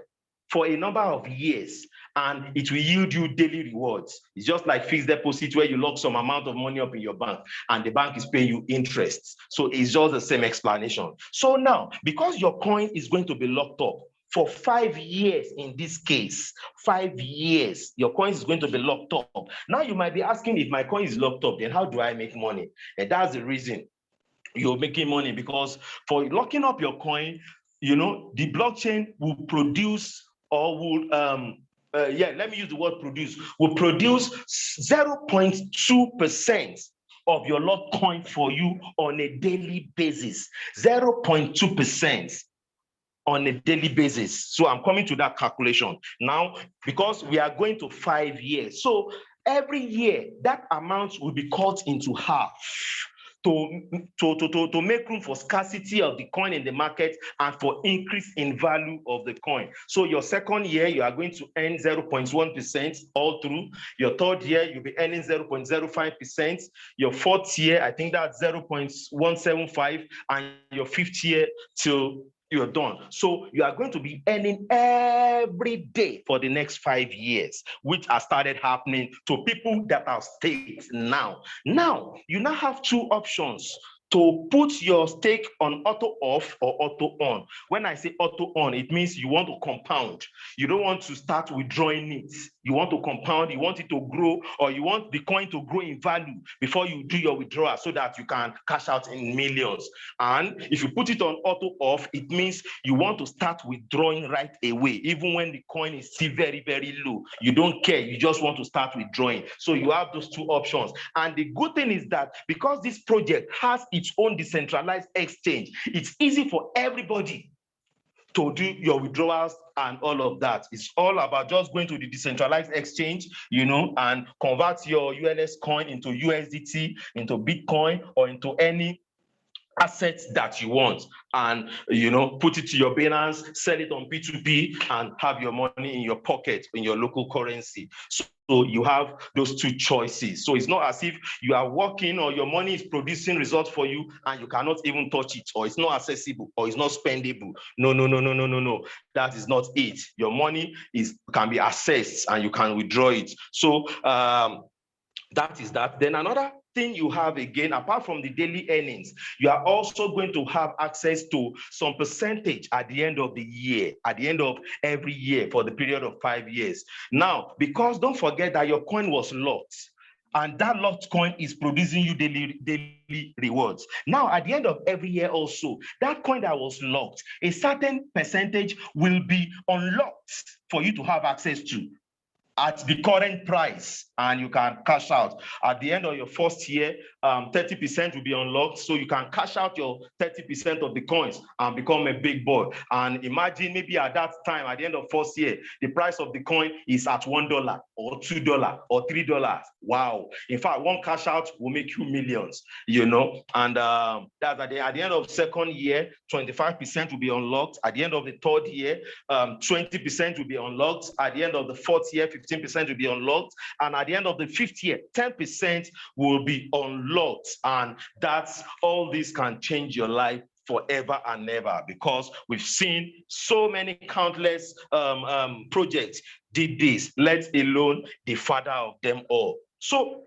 [SPEAKER 1] for a number of years and it will yield you daily rewards. It's just like fixed deposit where you lock some amount of money up in your bank and the bank is paying you interest. So it's just the same explanation. So now, because your coin is going to be locked up for 5 years in this case. 5 years, your coin is going to be locked up. Now you might be asking, if my coin is locked up, then how do I make money? And that's the reason you're making money, because for locking up your coin, you know, the blockchain will produce, or will let me use the word produce, will produce 0.2% of your locked coin for you on a daily basis. 0.2% on a daily basis. So I'm coming to that calculation now, because we are going to 5 years. So every year that amount will be cut into half to make room for scarcity of the coin in the market and for increase in value of the coin. So your second year, you are going to earn 0.1% all through. Your third year, you'll be earning 0.05%. Your fourth year, I think that's 0.175, and your fifth year till you're done. So you are going to be earning every day for the next 5 years, which has started happening to people that are staked now. Now, you now have two options to put your stake on auto off or auto on. When I say auto on, it means you want to compound. You don't want to start withdrawing it. You want to compound, you want it to grow, or you want the coin to grow in value before you do your withdrawal, so that you can cash out in millions. And if you put it on auto off, it means you want to start withdrawing right away, even when the coin is still very, very low. You don't care, you just want to start withdrawing. So you have those two options. And the good thing is that because this project has its own decentralized exchange, it's easy for everybody to do your withdrawals and all of that. It's all about just going to the decentralized exchange, you know, and convert your ULS coin into USDT, into Bitcoin, or into any assets that you want, and you know, put it to your Binance, sell it on P2P, and have your money in your pocket in your local currency. So you have those two choices. So it's not as if you are working or your money is producing results for you and you cannot even touch it, or it's not accessible, or it's not spendable. No. That is not it. Your money can be accessed and you can withdraw it. So that is that. Then another thing you have, again, apart from the daily earnings, you are also going to have access to some percentage at the end of the year, at the end of every year for the period of 5 years. Now, because don't forget that your coin was locked, and that locked coin is producing you daily rewards. Now, at the end of every year also, that coin that was locked, a certain percentage will be unlocked for you to have access to at the current price, and you can cash out. At the end of your first year, 30% will be unlocked, so you can cash out your 30% of the coins and become a big boy. And imagine, maybe at that time, at the end of first year, the price of the coin is at $1 or $2 or $3. Wow. In fact, one cash out will make you millions, you know. And that's at the end of second year, 25% will be unlocked. At the end of the third year, 20% will be unlocked. At the end of the fourth year, 15% will be unlocked. And at the end of the fifth year, 10% will be unlocked. And that's all. This can change your life forever and ever, because we've seen so many countless projects did this, let alone the father of them all. So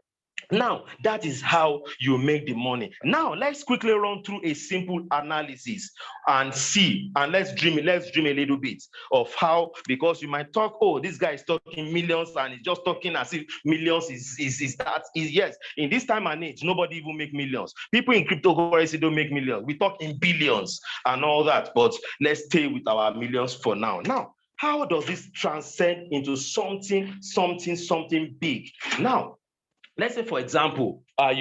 [SPEAKER 1] now, that is how you make the money. Now, let's quickly run through a simple analysis and see, and let's dream a little bit of how, because you might talk, oh, this guy is talking millions and he's just talking as if millions is yes. In this time and age, nobody even make millions. People in cryptocurrency don't make millions. We talk in billions and all that, but let's stay with our millions for now. Now, how does this transcend into something big? Now, let's say, for example, I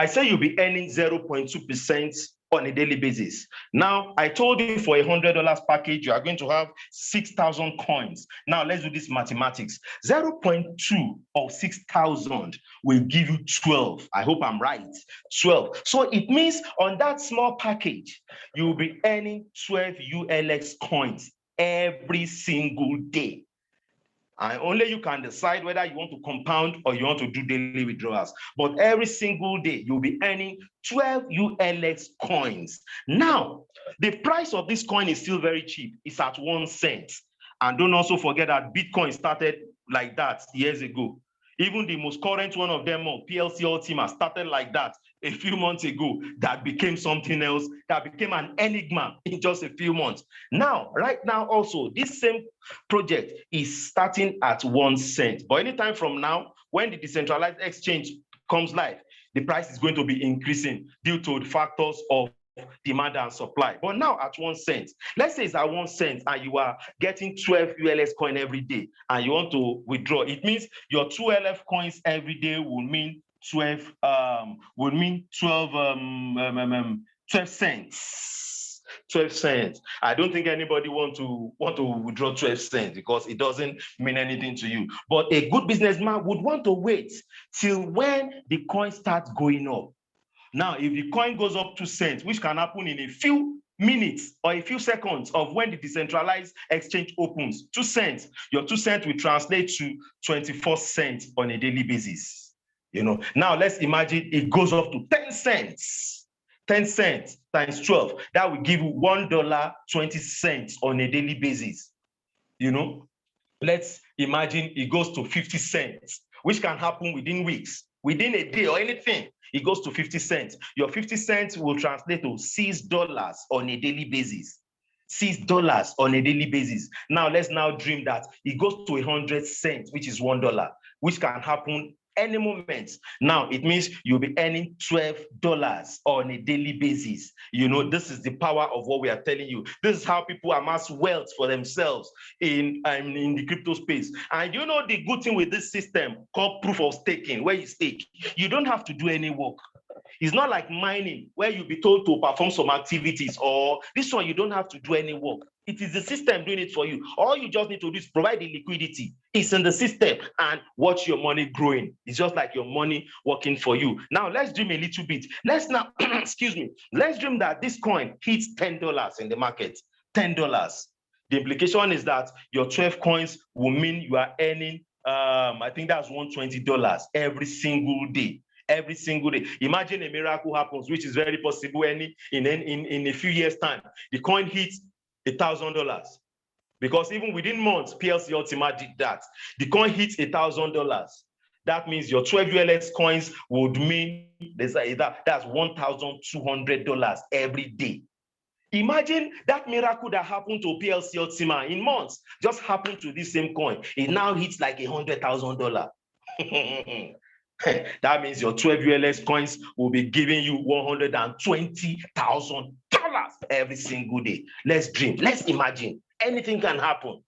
[SPEAKER 1] say you'll be earning 0.2% on a daily basis. Now, I told you for $100 package, you are going to have 6,000 coins. Now, let's do this mathematics. 0.2 of 6,000 will give you 12. I hope I'm right. 12. So it means on that small package, you'll be earning 12 ULX coins every single day. And only you can decide whether you want to compound or you want to do daily withdrawals. But every single day, you'll be earning 12 ULX coins. Now, the price of this coin is still very cheap. It's at 1 cent. And don't also forget that Bitcoin started like that years ago. Even the most current one of them, PLC Ultima, started like that a few months ago that became something else, that became an enigma in just a few months. Now, right now also, this same project is starting at 1 cent. But anytime from now, when the decentralized exchange comes live, the price is going to be increasing due to the factors of demand and supply. But now at 1 cent, let's say it's at 1 cent and you are getting 12 ULS coin every day and you want to withdraw, it means your 2 LF coins every day will mean 12 cents. 12 cents. I don't think anybody want to withdraw 12 cents because it doesn't mean anything to you. But a good businessman would want to wait till when the coin starts going up. Now, if the coin goes up 2 cents, which can happen in a few minutes or a few seconds of when the decentralized exchange opens, 2 cents, your 2 cents will translate to 24 cents on a daily basis. Now let's imagine it goes up to 10 cents. 10 cents times 12, that will give you $1.20 on a daily basis. Let's imagine it goes to 50 cents, which can happen within weeks, within a day or anything. It goes to 50 cents. Your 50 cents will translate to $6 on a daily basis. $6 on a daily basis. Now, let's now dream that it goes to 100 cents, which is $1, which can happen any moment. Now, it means you'll be earning $12 on a daily basis. This is the power of what we are telling you. This is how people amass wealth for themselves in the crypto space. And the good thing with this system called proof of staking, where you stake, you don't have to do any work. It's not like mining, where you'll be told to perform some activities, or this one, you don't have to do any work. It is the system doing it for you. All you just need to do is provide the liquidity. It's in the system and watch your money growing. It's just like your money working for you. Now, let's dream a little bit. Let's now, excuse me, let's dream that this coin hits $10 in the market. $10. The implication is that your 12 coins will mean you are earning, I think that's $120 every single day. Every single day. Imagine a miracle happens, which is very possible in a few years' time. The coin hits $1,000. Because even within months, PLC Ultima did that. The coin hits $1,000. That means your 12 ULS coins would mean that's $1,200 every day. Imagine that miracle that happened to PLC Ultima in months just happened to this same coin. It now hits like $100,000. That means your 12 ULS coins will be giving you $120,000 every single day. Let's dream. Let's imagine. Anything can happen.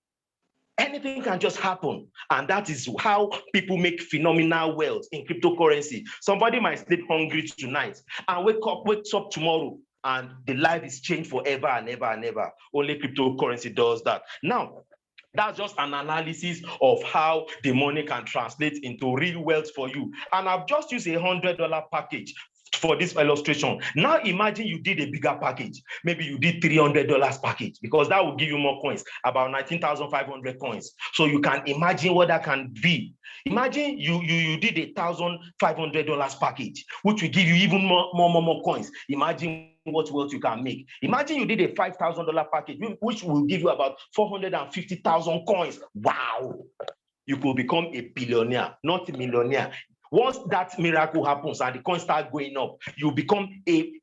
[SPEAKER 1] Anything can just happen. And that is how people make phenomenal wealth in cryptocurrency. Somebody might sleep hungry tonight and wakes up tomorrow, and the life is changed forever and ever and ever. Only cryptocurrency does that. Now, that's just an analysis of how the money can translate into real wealth for you. And I've just used $100 package for this illustration. Now imagine you did a bigger package. Maybe you did $300 package, because that will give you more coins, about 19,500 coins. So you can imagine what that can be. Imagine you did $1,500 package, which will give you even more coins. Imagine what wealth you can make. Imagine you did a $5,000 package, which will give you about 450,000 coins. Wow! You could become a billionaire, not a millionaire. Once that miracle happens and the coins start going up, you become a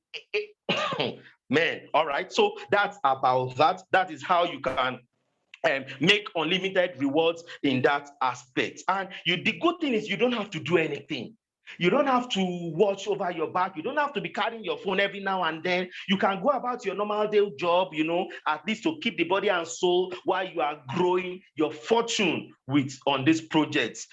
[SPEAKER 1] man. All right. So that's about that. That is how you can make unlimited rewards in that aspect. And the good thing is you don't have to do anything. You don't have to watch over your back. You don't have to be carrying your phone every now and then. You can go about your normal day job, at least to keep the body and soul while you are growing your fortune on these projects.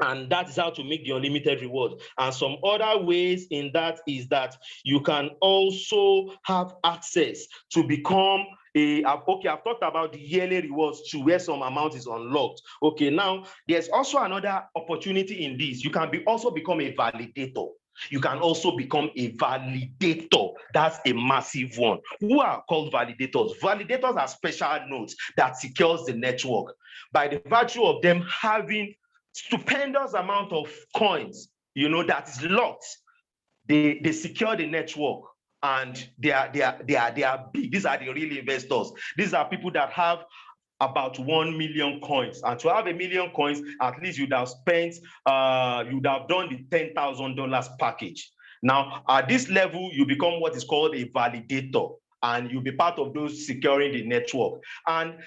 [SPEAKER 1] And that is how to make the unlimited reward. And some other ways in that is that you can also have access to become I've talked about the yearly rewards too, where some amount is unlocked. Okay, now there's also another opportunity in this. You can also become a validator. You can also become a validator. That's a massive one. Who are called validators? Validators are special nodes that secures the network by the virtue of them having stupendous amount of coins, that is locked. They secure the network, and they are big. These are the real investors. These are people that have about 1 million coins. And to have a million coins, at least you'd have spent, you'd have done the $10,000 package. Now, at this level, you become what is called a validator, and you'll be part of those securing the network. And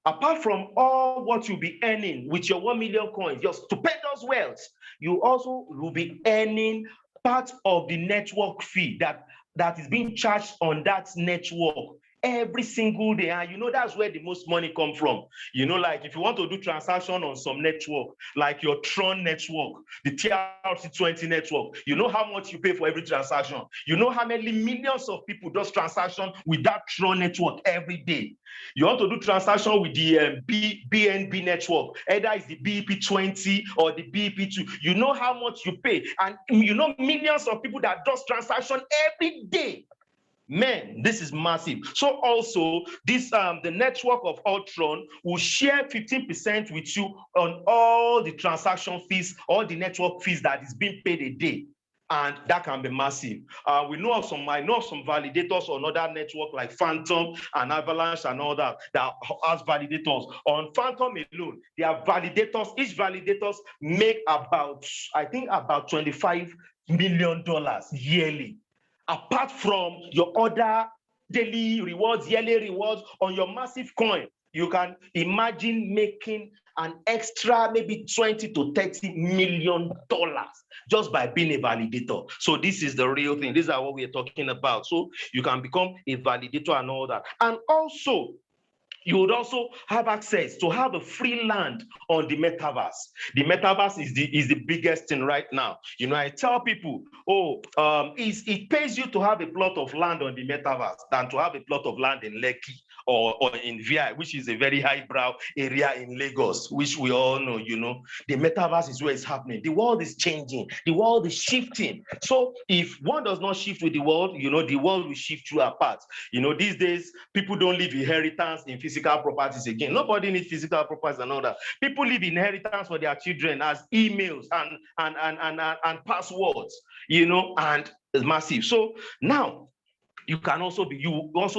[SPEAKER 1] apart from all what you'll be earning with your 1 million coins, your stupendous wealth, you also will be earning part of the network fee that is being charged on that network every single day. And that's where the most money come from. Like if you want to do transaction on some network, like your Tron network, the TRC20 network, you know how much you pay for every transaction. You know how many millions of people does transaction with that Tron network every day. You want to do transaction with the BNB network, either it's the BEP20 or the BEP2. You know how much you pay. And millions of people that does transaction every day. Man, this is massive. So also, this the network of Ultron will share 15% with you on all the transaction fees, all the network fees that is being paid a day. And that can be massive. I know of some validators on other network like Phantom and Avalanche and all that has validators. On Phantom alone, they are validators. Each validators make about $25 million yearly. Apart from your other daily rewards, yearly rewards on your massive coin, you can imagine making an extra maybe $20 to $30 million just by being a validator. So this is the real thing. These are what we are talking about. So you can become a validator and all that. And also, you would also have access to have a free land on the metaverse. The metaverse is the biggest thing right now. I tell people, it pays you to have a plot of land on the metaverse than to have a plot of land in Lekki or in VI, which is a very highbrow area in Lagos, which we all know. The metaverse is where it's happening. The world is changing. The world is shifting. So if one does not shift with the world, the world will shift you apart. These days, people don't leave inheritance in physical properties again. Nobody needs physical properties and all that. People leave inheritance for their children as emails and passwords, and it's massive. So now you also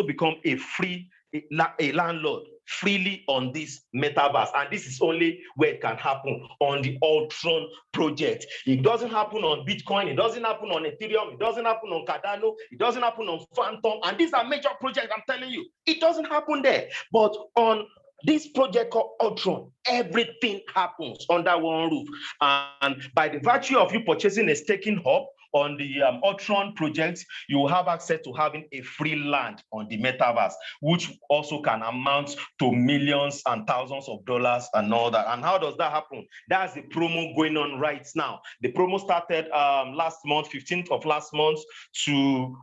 [SPEAKER 1] become a landlord freely on this metaverse, and this is only where it can happen on the Ultron project. It doesn't happen on Bitcoin, it doesn't happen on Ethereum, it doesn't happen on Cardano, it doesn't happen on Phantom, and these are major projects. I'm telling you, it doesn't happen there. But on this project called Ultron, everything happens under one roof, and by the virtue of you purchasing a staking hub on the Ultron project, you will have access to having a free land on the metaverse, which also can amount to millions and thousands of dollars and all that. And how does that happen? That's the promo going on right now. The promo started last month, 15th of last month, to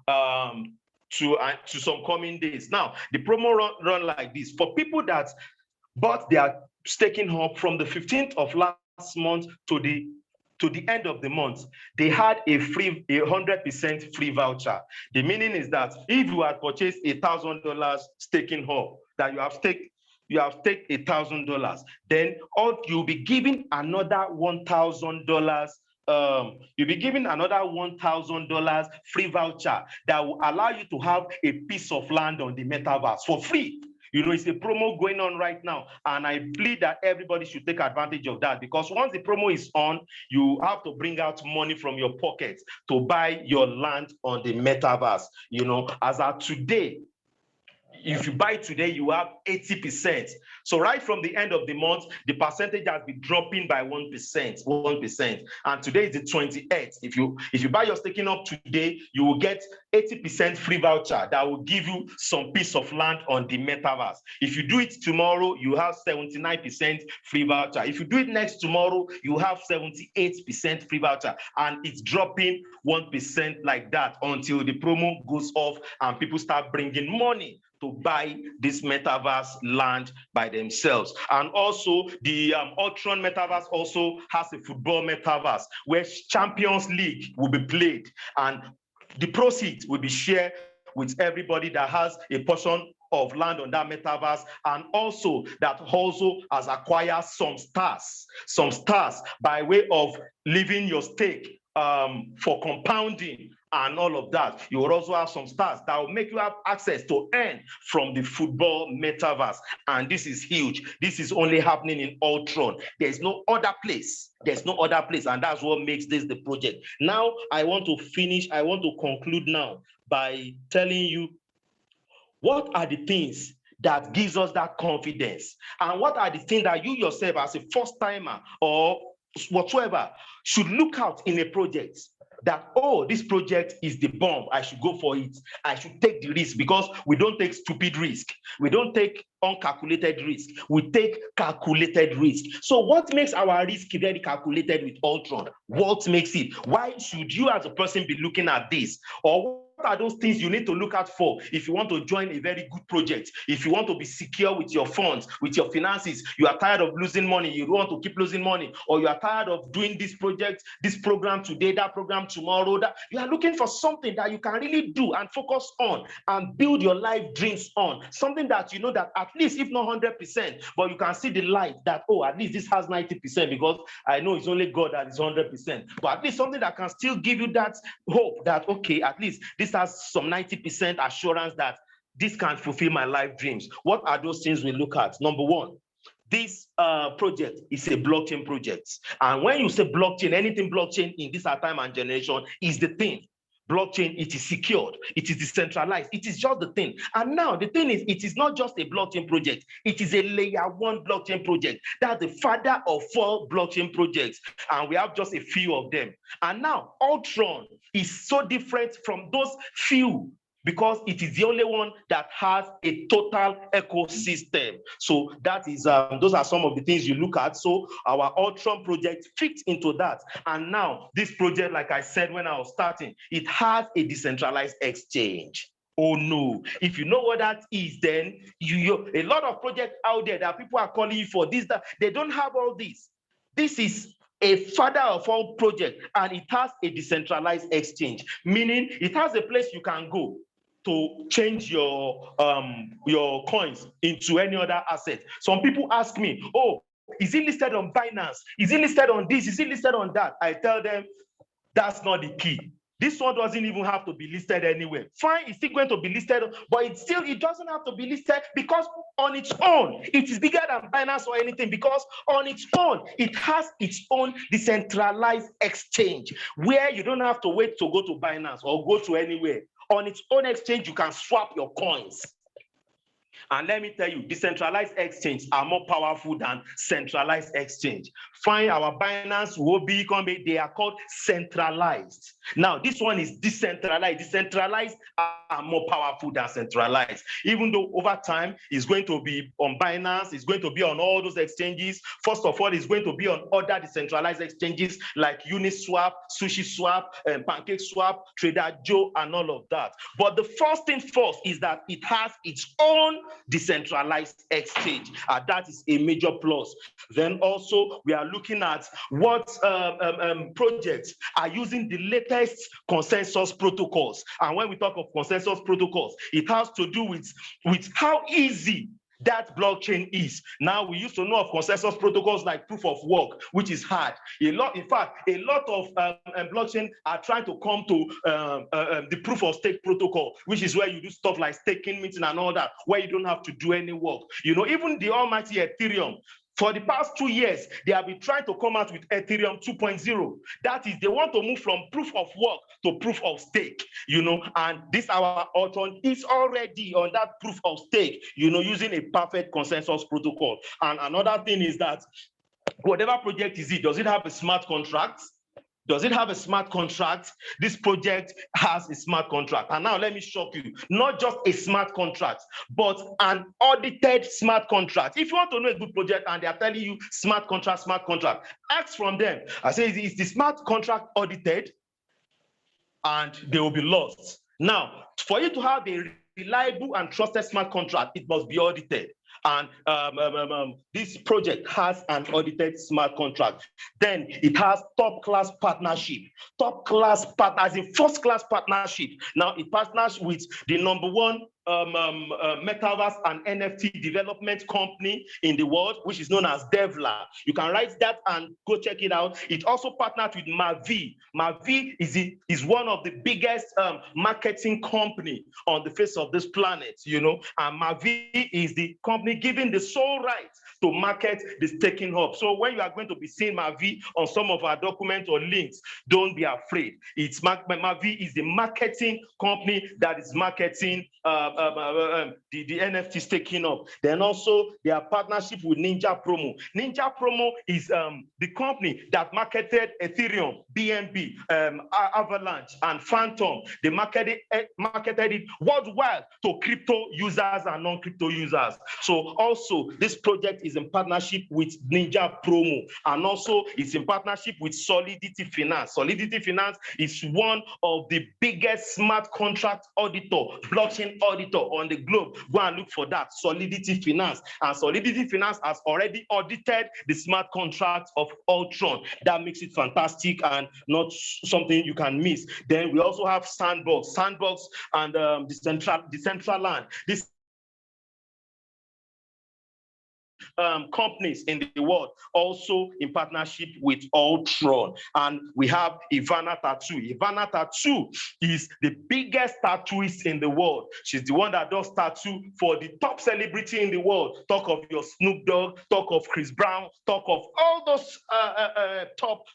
[SPEAKER 1] some coming days. Now, the promo run like this. For people that bought their staking hub from the 15th of last month to the end of the month, they had a 100% free voucher. The meaning is that if you had purchased $1,000 staking hub, that you have staked $1,000, then you'll be given another $1,000. You'll be given another $1,000 free voucher that will allow you to have a piece of land on the metaverse for free. It's a promo going on right now, and I believe that everybody should take advantage of that, because once the promo is on, you have to bring out money from your pocket to buy your land on the metaverse. As of today, if you buy today, you have 80%. So right from the end of the month, the percentage has been dropping by 1%. And today is the 28th. If you buy your staking up today, you will get 80% free voucher that will give you some piece of land on the metaverse. If you do it tomorrow, you have 79% free voucher. If you do it next tomorrow, you have 78% free voucher. And it's dropping 1% like that until the promo goes off and people start bringing money to buy this metaverse land by themselves. And also, the Ultron metaverse also has a football metaverse where Champions League will be played, and the proceeds will be shared with everybody that has a portion of land on that metaverse, and also that also has acquired some stars by way of leaving your stake for compounding and all of that. You will also have some stars that will make you have access to earn from the football metaverse. And this is huge. This is only happening in Ultron. There's no other place. There's no other place. And that's what makes this the project. Now, I want to conclude now by telling you what are the things that gives us that confidence, and what are the things that you yourself as a first timer or whatsoever should look out in a project, that, oh, this project is the bomb, I should go for it, I should take the risk, because we don't take stupid risk, we don't take uncalculated risk, we take calculated risk. So what makes our risk very calculated with Ultron? What makes it? Why should you as a person be looking at this? Or what are those things you need to look out for if you want to join a very good project? If you want to be secure with your funds, with your finances, you are tired of losing money, you don't want to keep losing money, or you are tired of doing this project, this program today, that program tomorrow, that you are looking for something that you can really do and focus on and build your life dreams on, something that you know that at least, if not 100%, but you can see the light that, oh, at least this has 90%, because I know it's only God that is 100%, but at least something that can still give you that hope that, okay, at least this has some 90% assurance that this can fulfill my life dreams. What are those things we look at? Number one, this project is a blockchain project. And when you say blockchain, anything blockchain in this time and generation is the thing. Blockchain, it is secured, it is decentralized, it is just the thing. And now the thing is, it is not just a blockchain project, it is a layer one blockchain project. That's the father of 4 blockchain projects, and we have just a few of them. And now Ultron is so different from those few, because it is the only one that has a total ecosystem. So that is those are some of the things you look at. So our Ultron project fits into that. And now this project, like I said when I was starting, it has a decentralized exchange. Oh no, if you know what that is, then you a lot of projects out there that people are calling you for this, that they don't have all this. This is a father of all project, and it has a decentralized exchange, meaning it has a place you can go to change your coins into any other asset. Some people ask me, oh, is it listed on Binance? Is it listed on this? Is it listed on that? I tell them that's not the key. This one doesn't even have to be listed anywhere. Fine, it's still going to be listed, but it doesn't have to be listed, because on its own, it is bigger than Binance or anything, because on its own, it has its own decentralized exchange where you don't have to wait to go to Binance or go to anywhere. On its own exchange, you can swap your coins. And let me tell you, decentralized exchange are more powerful than centralized exchange. Find our Binance, Huobi, Coinbase, they are called centralized. Now, this one is decentralized. Decentralized are more powerful than centralized. Even though over time, it's going to be on Binance, it's going to be on all those exchanges. First of all, it's going to be on other decentralized exchanges like Uniswap, SushiSwap, PancakeSwap, Trader Joe, and all of that. But the first thing first is that it has its own decentralized exchange. That is a major plus. Then also, we are looking at what projects are using the latest consensus protocols. And when we talk of consensus protocols, it has to do with how easy that blockchain is. Now, we used to know of consensus protocols like proof of work, which is hard. In fact, a lot of blockchain are trying to come to the proof of stake protocol, which is where you do stuff like staking, meeting, and all that, where you don't have to do any work. You know, even the almighty Ethereum, for the past 2 years, they have been trying to come out with Ethereum 2.0. That is, they want to move from proof of work to proof of stake, you know, and this our Ultron is already on that proof of stake, you know, using a perfect consensus protocol. And another thing is that whatever project is it, does it have a smart contract? Does it have a smart contract? This project has a smart contract. And now let me shock you, not just a smart contract, but an audited smart contract. If you want to know a good project and they are telling you smart contract, ask from them. I say, is the smart contract audited? And they will be lost. Now, for you to have a reliable and trusted smart contract, it must be audited. And this project has an audited smart contract. Then it has top-class partnership. Top-class partner, as in first-class partnership. Now it partners with the #1 metaverse and NFT development company in the world, which is known as Devla. You can write that and go check it out. It also partnered with Mavi. Mavi is one of the biggest marketing company on the face of this planet, you know, and Mavi is the company given the sole right to market the staking hub. So when you are going to be seeing Mavi on some of our documents or links, don't be afraid. Mavi is the marketing company that is marketing the NFT staking up. Then also their partnership with Ninja Promo. Ninja Promo is the company that marketed Ethereum, BNB, Avalanche, and Phantom. They marketed it worldwide to crypto users and non-crypto users. So also this project is in partnership with Ninja Promo, and also it's in partnership with Solidity Finance. Solidity Finance is one of the biggest smart contract auditor, blockchain auditor on the globe. Go and look for that, Solidity Finance. And Solidity Finance has already audited the smart contract of Ultron. That makes it fantastic and not something you can miss. Then we also have Sandbox and Decentraland. This companies in the world, also in partnership with Ultron. And we have Ivana Tattoo. Ivana Tattoo is the biggest tattooist in the world. She's the one that does tattoo for the top celebrity in the world. Talk of your Snoop Dogg, talk of Chris Brown, talk of all those top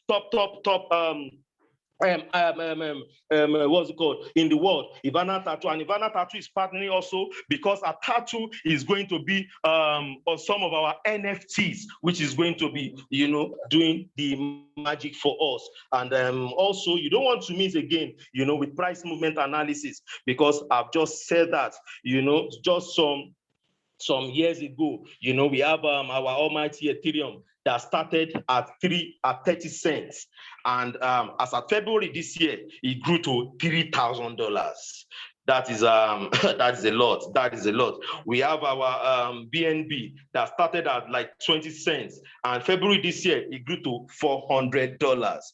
[SPEAKER 1] what's it called in the world, Ivana Tattoo. And Ivana Tattoo is partnering also because a tattoo is going to be on some of our NFTs, which is going to be, you know, doing the magic for us. And also you don't want to miss again, you know, with price movement analysis, because I've just said that, you know, just some years ago, you know, we have our almighty Ethereum that started at 30 cents. And as of February this year, it grew to $3,000. That is that is a lot. That is a lot. We have our BNB that started at like 20 cents, and February this year it grew to $400.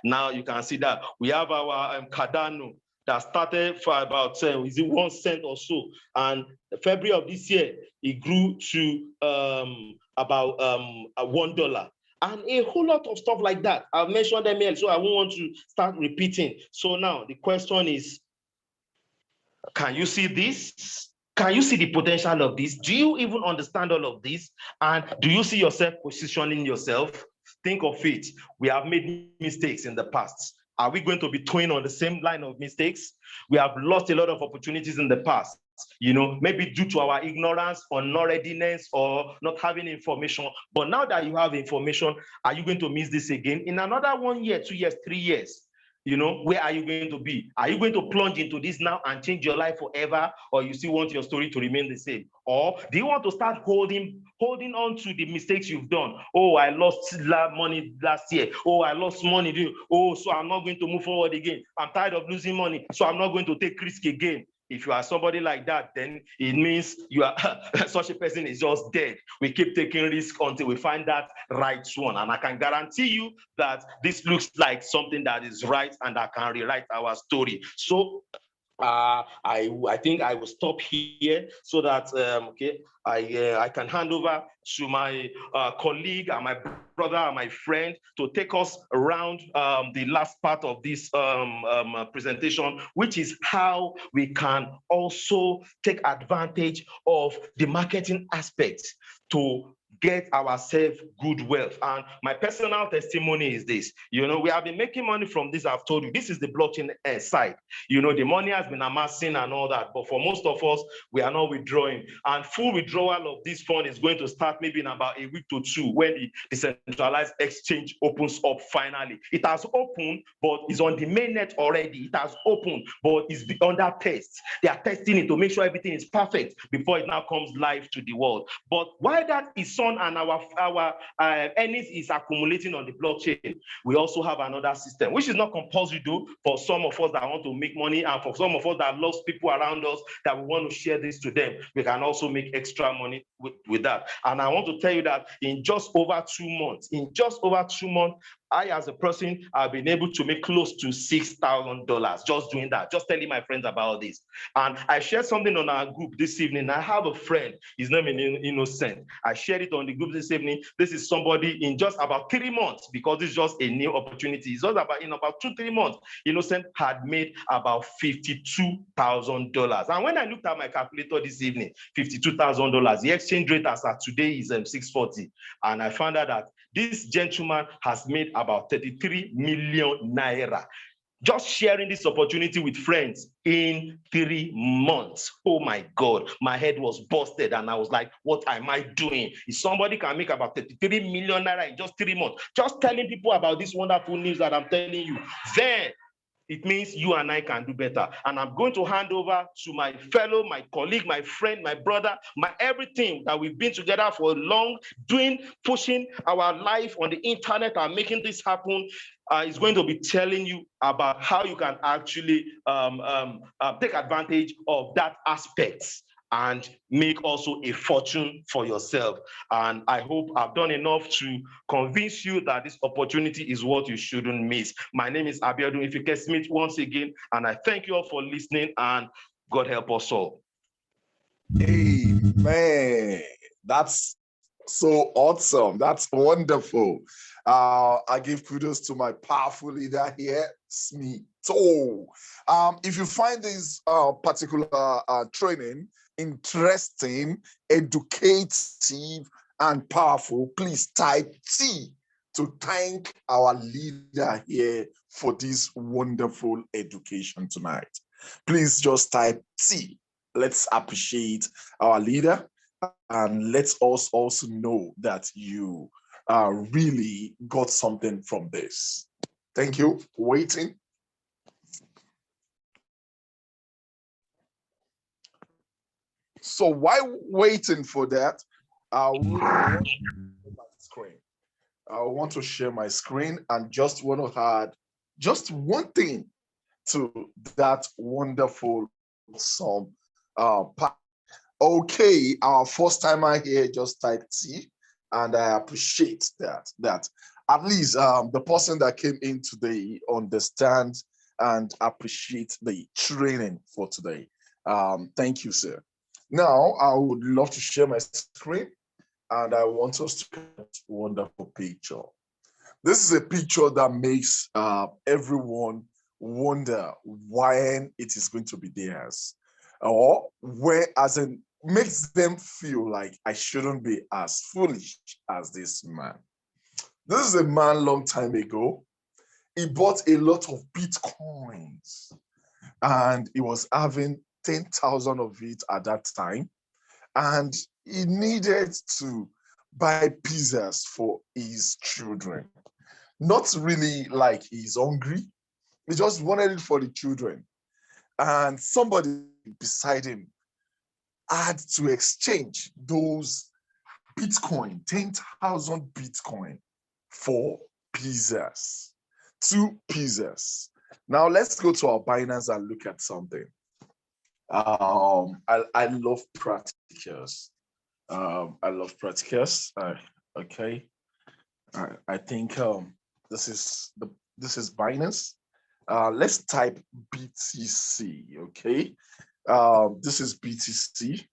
[SPEAKER 1] Now you can see that we have our Cardano that started for about 1 cent or so, and February of this year it grew to about $1. And a whole lot of stuff like that. I've mentioned them here, so I won't want to start repeating. So now the question is, can you see this? Can you see the potential of this? Do you even understand all of this? And do you see yourself positioning yourself? Think of it. We have made mistakes in the past. Are we going to be toying on the same line of mistakes? We have lost a lot of opportunities in the past, you know, maybe due to our ignorance or not readiness or not having information. But now that you have information, are you going to miss this again? In another 1 year, 2 years, 3 years, you know, where are you going to be? Are you going to plunge into this now and change your life forever, or you still want your story to remain the same? Or do you want to start holding on to the mistakes you've done? Oh, I lost money last year. Oh, I lost money. Oh, so I'm not going to move forward again. I'm tired of losing money, so I'm not going to take risk again. If you are somebody like that, then it means you are such a person is just dead. We keep taking risks until we find that right one. And I can guarantee you that this looks like something that is right and that can rewrite our story. So I think I will stop here so that I can hand over to my colleague and my brother and my friend to take us around the last part of this presentation, which is how we can also take advantage of the marketing aspects to get ourselves good wealth. And my personal testimony is this. You know, we have been making money from this. I've told you, this is the blockchain side. You know, the money has been amassing and all that, but for most of us, we are not withdrawing. And full withdrawal of this fund is going to start maybe in about a week to two when the decentralized exchange opens up finally. It has opened, but it's on the mainnet already. It has opened, but it's under test. They are testing it to make sure everything is perfect before it now comes live to the world. But while that is on and our earnings is accumulating on the blockchain, we also have another system, which is not compulsory though, for some of us that want to make money, and for some of us that loves people around us that we want to share this to them. We can also make extra money with that. And I want to tell you that in just over 2 months, I, as a person, have been able to make close to $6,000 just doing that, just telling my friends about this. And I shared something on our group this evening. I have a friend, his name is Innocent. I shared it on the group this evening. This is somebody in just about 3 months, because it's just a new opportunity. It's just about in about 2-3 months, Innocent had made about $52,000. And when I looked at my calculator this evening, $52,000, the exchange rate as at today is 640. And I found out that this gentleman has made about 33 million naira just sharing this opportunity with friends in 3 months. Oh my God, my head was busted and I was like, what am I doing? If somebody can make about 33 million naira in just 3 months, just telling people about this wonderful news that I'm telling you, then it means you and I can do better. And I'm going to hand over to my fellow, my colleague, my friend, my brother, my everything that we've been together for long, pushing our life on the internet and making this happen. Is going to be telling you about how you can actually take advantage of that aspect and make also a fortune for yourself. And I hope I've done enough to convince you that this opportunity is what you shouldn't miss. My name is Abiodun Ifike Smith once again, and I thank you all for listening, and God help us all.
[SPEAKER 2] Amen. That's so awesome. That's wonderful. I give kudos to my powerful leader here, Smitho. If you find this particular training interesting, educative, and powerful, please type T to thank our leader here for this wonderful education tonight. Please just type T. Let's appreciate our leader, and let's us also know that you really got something from this. Thank you for waiting. So while waiting for that, I want to share my screen and just want to add just one thing to that wonderful song. Okay, our first timer here just typed T, and I appreciate that at least the person that came in today understands and appreciate the training for today. Thank you, sir. Now I would love to share my screen, and I want us to get a wonderful picture. This is a picture that makes everyone wonder when it is going to be theirs, or where, as in, makes them feel like I shouldn't be as foolish as this man. This is a man long time ago. He bought a lot of Bitcoins and he was having 10,000 of it at that time. And he needed to buy pizzas for his children. Not really like he's hungry. He just wanted it for the children. And somebody beside him had to exchange those Bitcoin, 10,000 Bitcoin for pizzas, 2 pizzas. Now let's go to our Binance and look at something. I love practicals. I love practicals. Okay. I think this is Binance. Let's type BTC. Okay. This is BTC.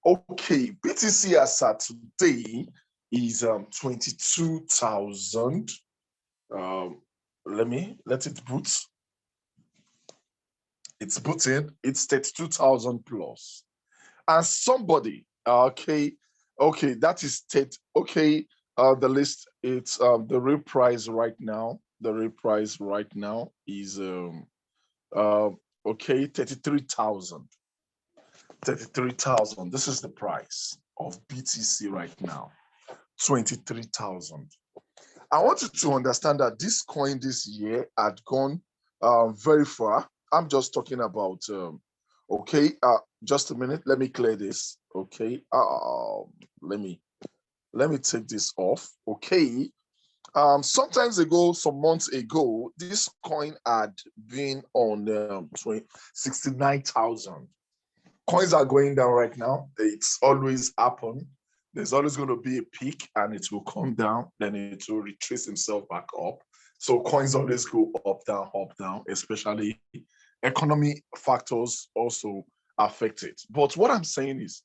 [SPEAKER 2] Okay, BTC as at today is 22,000. Let it boot. It's booting. It's 32,000 plus. And somebody, okay, that is okay. The list. It's the real price right now. The real price right now is okay, 33,000. 33,000. This is the price of BTC right now. 23,000. I want you to understand that this coin this year had gone very far. I'm just talking about okay, just a minute. Let me clear this. Okay. Let me take this off. Okay. Sometimes ago, some months ago, this coin had been on 69,000. Coins are going down right now. It's always happen. There's always going to be a peak and it will come down, then it will retrace himself back up. So coins always go up, down, especially economy factors also affect it. But what I'm saying is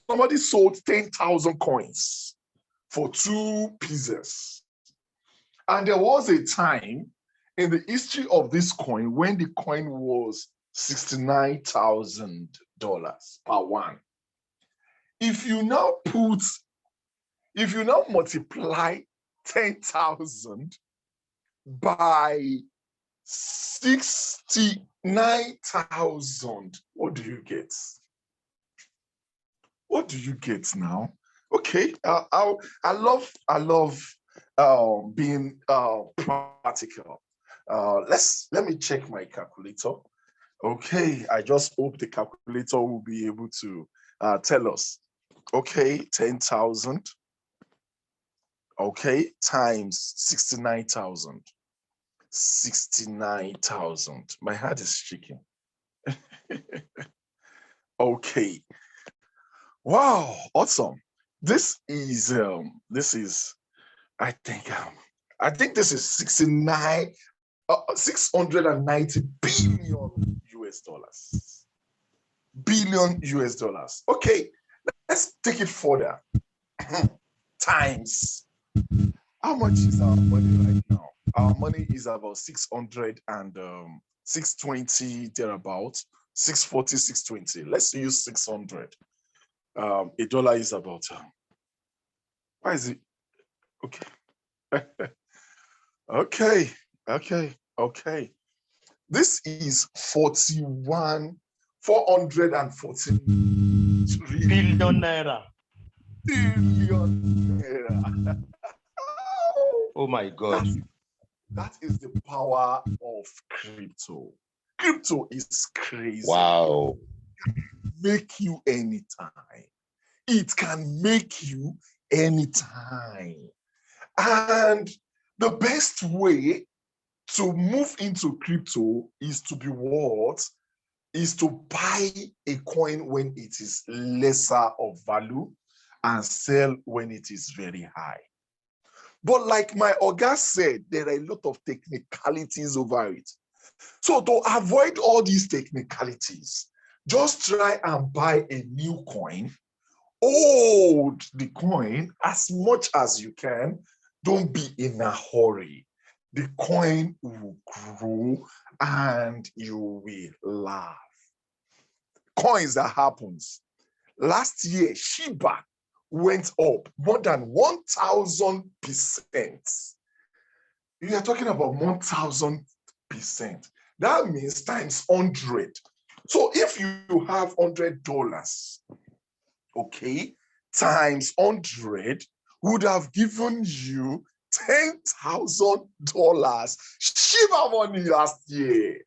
[SPEAKER 2] somebody sold 10,000 coins for 2 pieces. And there was a time in the history of this coin when the coin was $69,000 per one. If you now multiply 10,000 by 69,000, what do you get? What do you get now? Okay, I love being practical. Let me check my calculator. Okay, I just hope the calculator will be able to tell us. Okay, 10,000. Okay, times 69,000. 69,000. My heart is shaking. Okay. Wow, awesome. This is I think this is 690 billion US dollars. Billion US dollars. Okay, let's take it further. Times. How much is our money right now? Our money is about 600 and 620 thereabouts. 640, 620. Let's use 600. A dollar is about why is it okay? Okay. This is 414
[SPEAKER 1] billion naira.
[SPEAKER 2] Billion naira.
[SPEAKER 1] Oh my God.
[SPEAKER 2] That is the power of crypto. Crypto is crazy.
[SPEAKER 1] Wow.
[SPEAKER 2] It can make you anytime. It can make you anytime. And the best way to move into crypto is to be what? Is to buy a coin when it is lesser of value and sell when it is very high. But like my Oga said, there are a lot of technicalities over it. So to avoid all these technicalities, just try and buy a new coin, hold the coin as much as you can. Don't be in a hurry. The coin will grow and you will laugh. Coins that happens. Last year, Shiba went up more than 1,000%. You are talking about 1,000%. That means times 100. So if you have $100, okay, times 100 would have given you $10,000 Shiba money last year.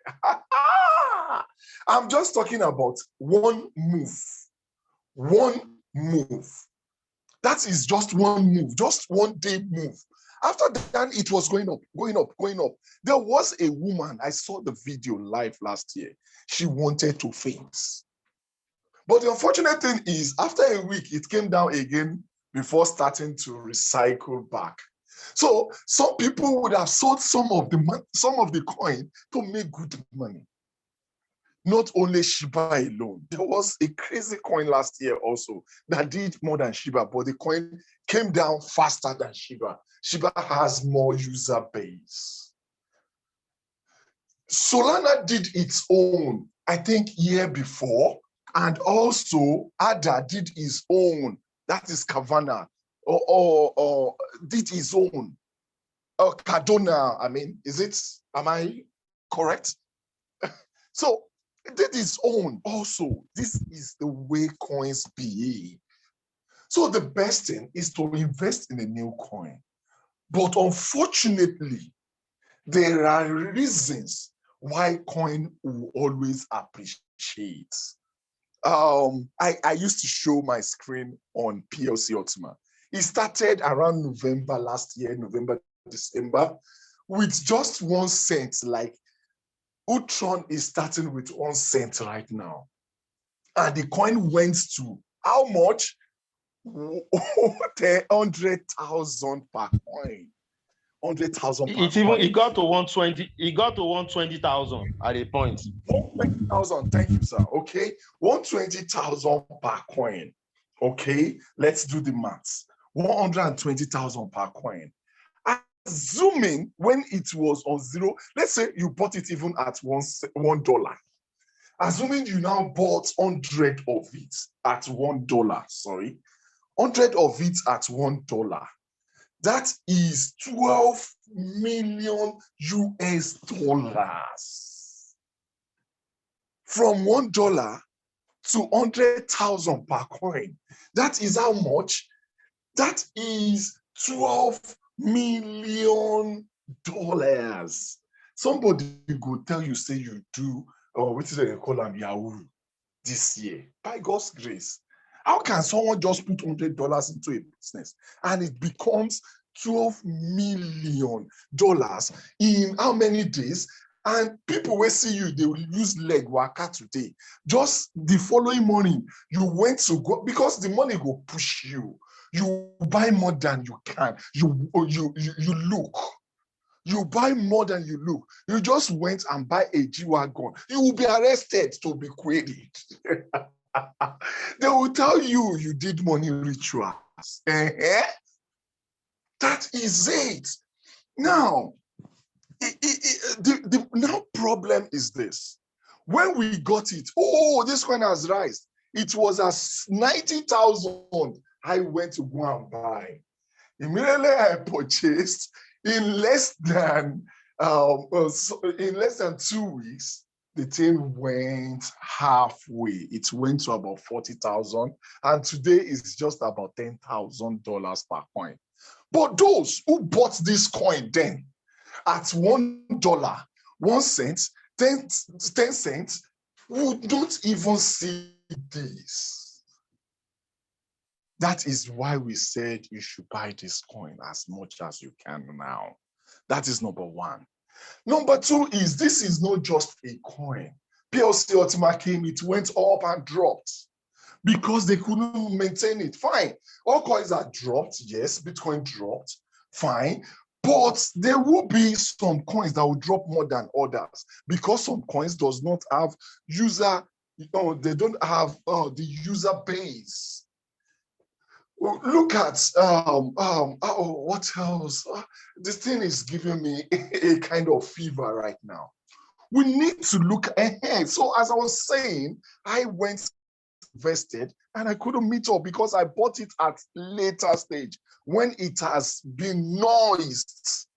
[SPEAKER 2] I'm just talking about one move. One move. That is just one move, just one day move. After that, it was going up. There was a woman, I saw the video live last year. She wanted to faint. But the unfortunate thing is, after a week, it came down again before starting to recycle back. So some people would have sold some of the coin to make good money. Not only Shiba alone. There was a crazy coin last year also that did more than Shiba, but the coin came down faster than Shiba. Shiba has more user base. Solana did its own, I think, year before, and also Ada did his own. That is Kavana, or did his own. Or Cardona, I mean, am I correct? So it did its own also. This is the way coins behave. So the best thing is to invest in a new coin. But unfortunately, there are reasons why coin will always appreciate. I used to show my screen on PLC Ultima. It started around November last year, November, December, with just 1 cent. Like Ultron is starting with 1 cent right now. And the coin went to how much? 100,000 per coin. 100,000 per
[SPEAKER 1] It even
[SPEAKER 2] coin.
[SPEAKER 1] it got to 120. It got to 120,000 at a point.
[SPEAKER 2] 120,000. Thank you, sir. Okay, 120,000 per coin. Okay, let's do the maths. 120,000 per coin. Assuming when it was on zero, let's say you bought it even at $1. Assuming you now bought 100 of it at $1, sorry, 100 of it at $1. That is 12 million US dollars. From $1 to 100,000 per coin. That is how much? That is 12 million dollars. Somebody could tell you, say you do, or what is it they call them, Yahoo, this year, by God's grace. How can someone just put $100 into a business and it becomes $12 million in how many days? And people will see you, they will use leg waka today. Just the following morning, you went to go, because the money will push you. You buy more than you can. You look. You buy more than you look. You just went and buy a G-Wagon. You will be arrested to be queried. They will tell you you did money rituals. That is it. Now, the now problem is this. When we got it, oh, this one has risen. It was as 90,000. I went to go and buy. Immediately I purchased in less than 2 weeks. The thing went halfway. It went to about 40,000, and today it's just about $10,000 per coin. But those who bought this coin then at $1, 1 cent, 10 cents, would not even see this. That is why we said you should buy this coin as much as you can now. That is number one. Number two is, this is not just a coin. PLC Ultima came, it went up and dropped because they couldn't maintain it. Fine. All coins are dropped. Yes, Bitcoin dropped. Fine. But there will be some coins that will drop more than others because some coins does not have user, they don't have the user base. Look at what else? This thing is giving me a kind of fever right now. We need to look ahead. So as I was saying, I went invested and I couldn't meet up because I bought it at later stage when it has been noised.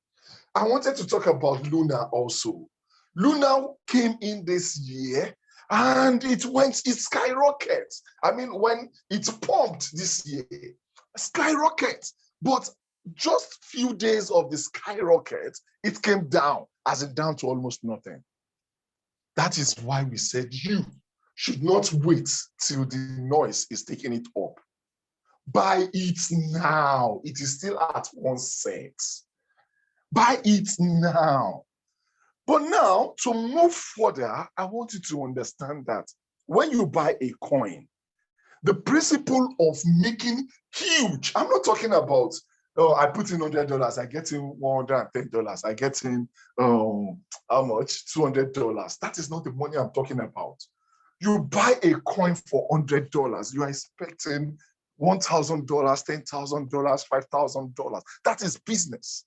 [SPEAKER 2] I wanted to talk about Luna also. Luna came in this year and it skyrocketed. I mean, when it pumped this year, skyrocket. But just few days of the skyrocket, it came down, as in down to almost nothing. That is why we said you should not wait till the noise is taking it up. Buy it now. It is still at 1 cent. Buy it now. But now, to move further, I want you to understand that when you buy a coin, the principle of making huge, I'm not talking about, I put in $100, I get in $110, I get in, how much? $200. That is not the money I'm talking about. You buy a coin for $100, you are expecting $1,000, $10,000, $5,000. That is business.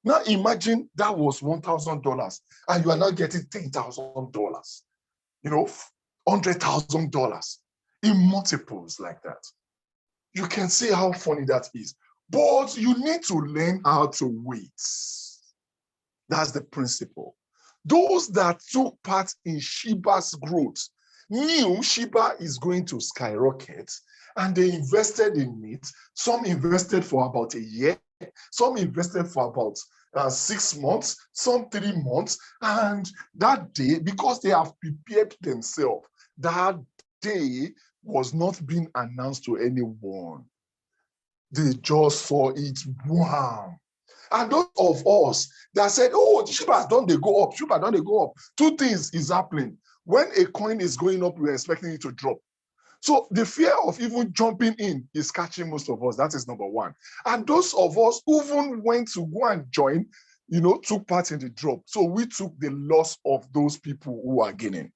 [SPEAKER 2] Now imagine that was $1,000 and you are now getting $10,000, $100,000 in multiples like that. You can see how funny that is. But you need to learn how to wait. That's the principle. Those that took part in Shiba's growth knew Shiba is going to skyrocket and they invested in it. Some invested for about a year. Some invested for about 6 months, some 3 months. And that day, because they have prepared themselves, that day was not being announced to anyone. They just saw it, wow. And those of us that said, oh, the Shiba don't they go up, Shiba don't they go up. Two things is happening. When a coin is going up, we're expecting it to drop. So the fear of even jumping in is catching most of us. That is number one. And those of us who even went to go and join, took part in the drop. So we took the loss of those people who are gaining,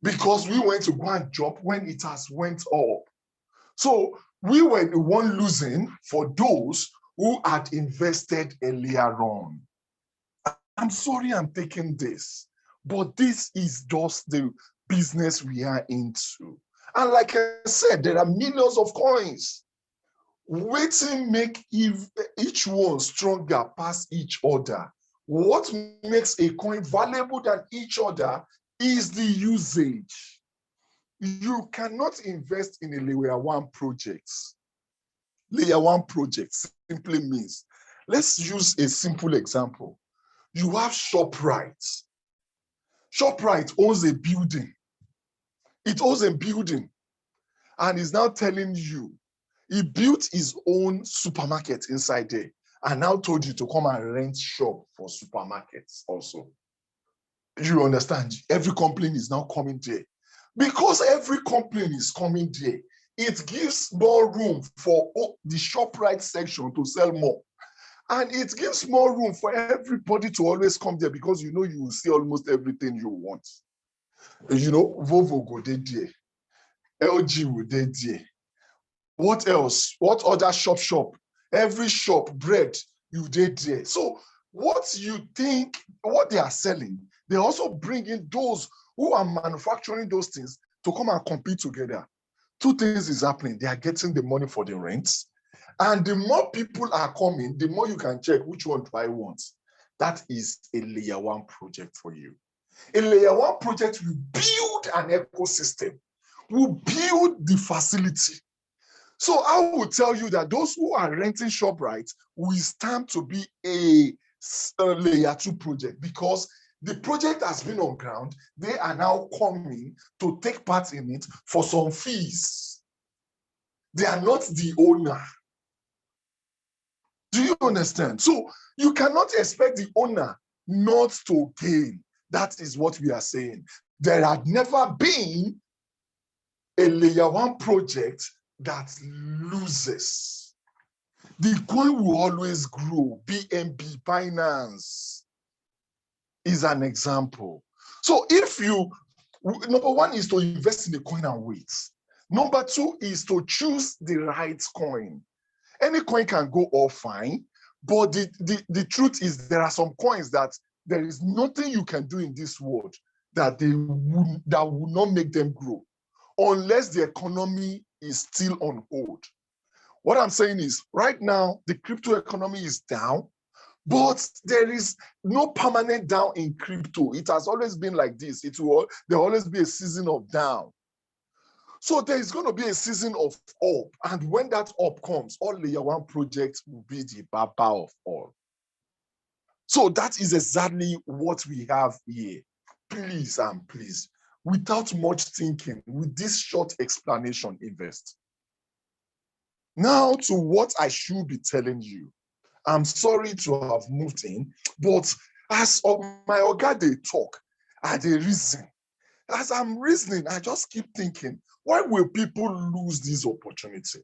[SPEAKER 2] because we went to go and jump when it has went up. So we were the one losing for those who had invested earlier on. I'm sorry I'm taking this, but this is just the business we are into. And like I said, there are millions of coins. Waiting make each one stronger past each other. What makes a coin valuable than each other is the usage. You cannot invest in a layer one project. Layer one project simply means, let's use a simple example. You have ShopRite. ShopRite owns a building. It owns a building and is now telling you he built his own supermarket inside there and now told you to come and rent shop for supermarkets also. You understand? Every company is now coming there. Because every company is coming there, it gives more room for the ShopRite section to sell more. And it gives more room for everybody to always come there, because you will see almost everything you want. Volvo go there, LG will there. What else? What other shop? Every shop, bread, you there. So what you think, what they are selling, they also bring in those who are manufacturing those things to come and compete together. Two things is happening. They are getting the money for the rents. And the more people are coming, the more you can check which one do I want. That is a layer one project for you. A layer one project will build an ecosystem, will build the facility. So I will tell you that those who are renting ShopRite will stand to be a layer two project, because the project has been on ground. They are now coming to take part in it for some fees. They are not the owner. Do you understand? So you cannot expect the owner not to gain. That is what we are saying. There had never been a layer one project that loses. The coin will always grow. BNB, Binance is an example. So if you, number one is to invest in the coin and wait. Number two is to choose the right coin. Any coin can go all fine, but the truth is there are some coins that there is nothing you can do in this world that will not make them grow, unless the economy is still on hold. What I'm saying is, right now, the crypto economy is down, but there is no permanent down in crypto. It has always been like this. There will always be a season of down. So there is going to be a season of up. And when that up comes, all layer one projects will be the baba of all. So that is exactly what we have here. Please and please, without much thinking, with this short explanation, invest. Now to what I should be telling you. I'm sorry to have moved in, but as of my oga dey talk, I dey reason. As I'm reasoning, I just keep thinking, why will people lose this opportunity?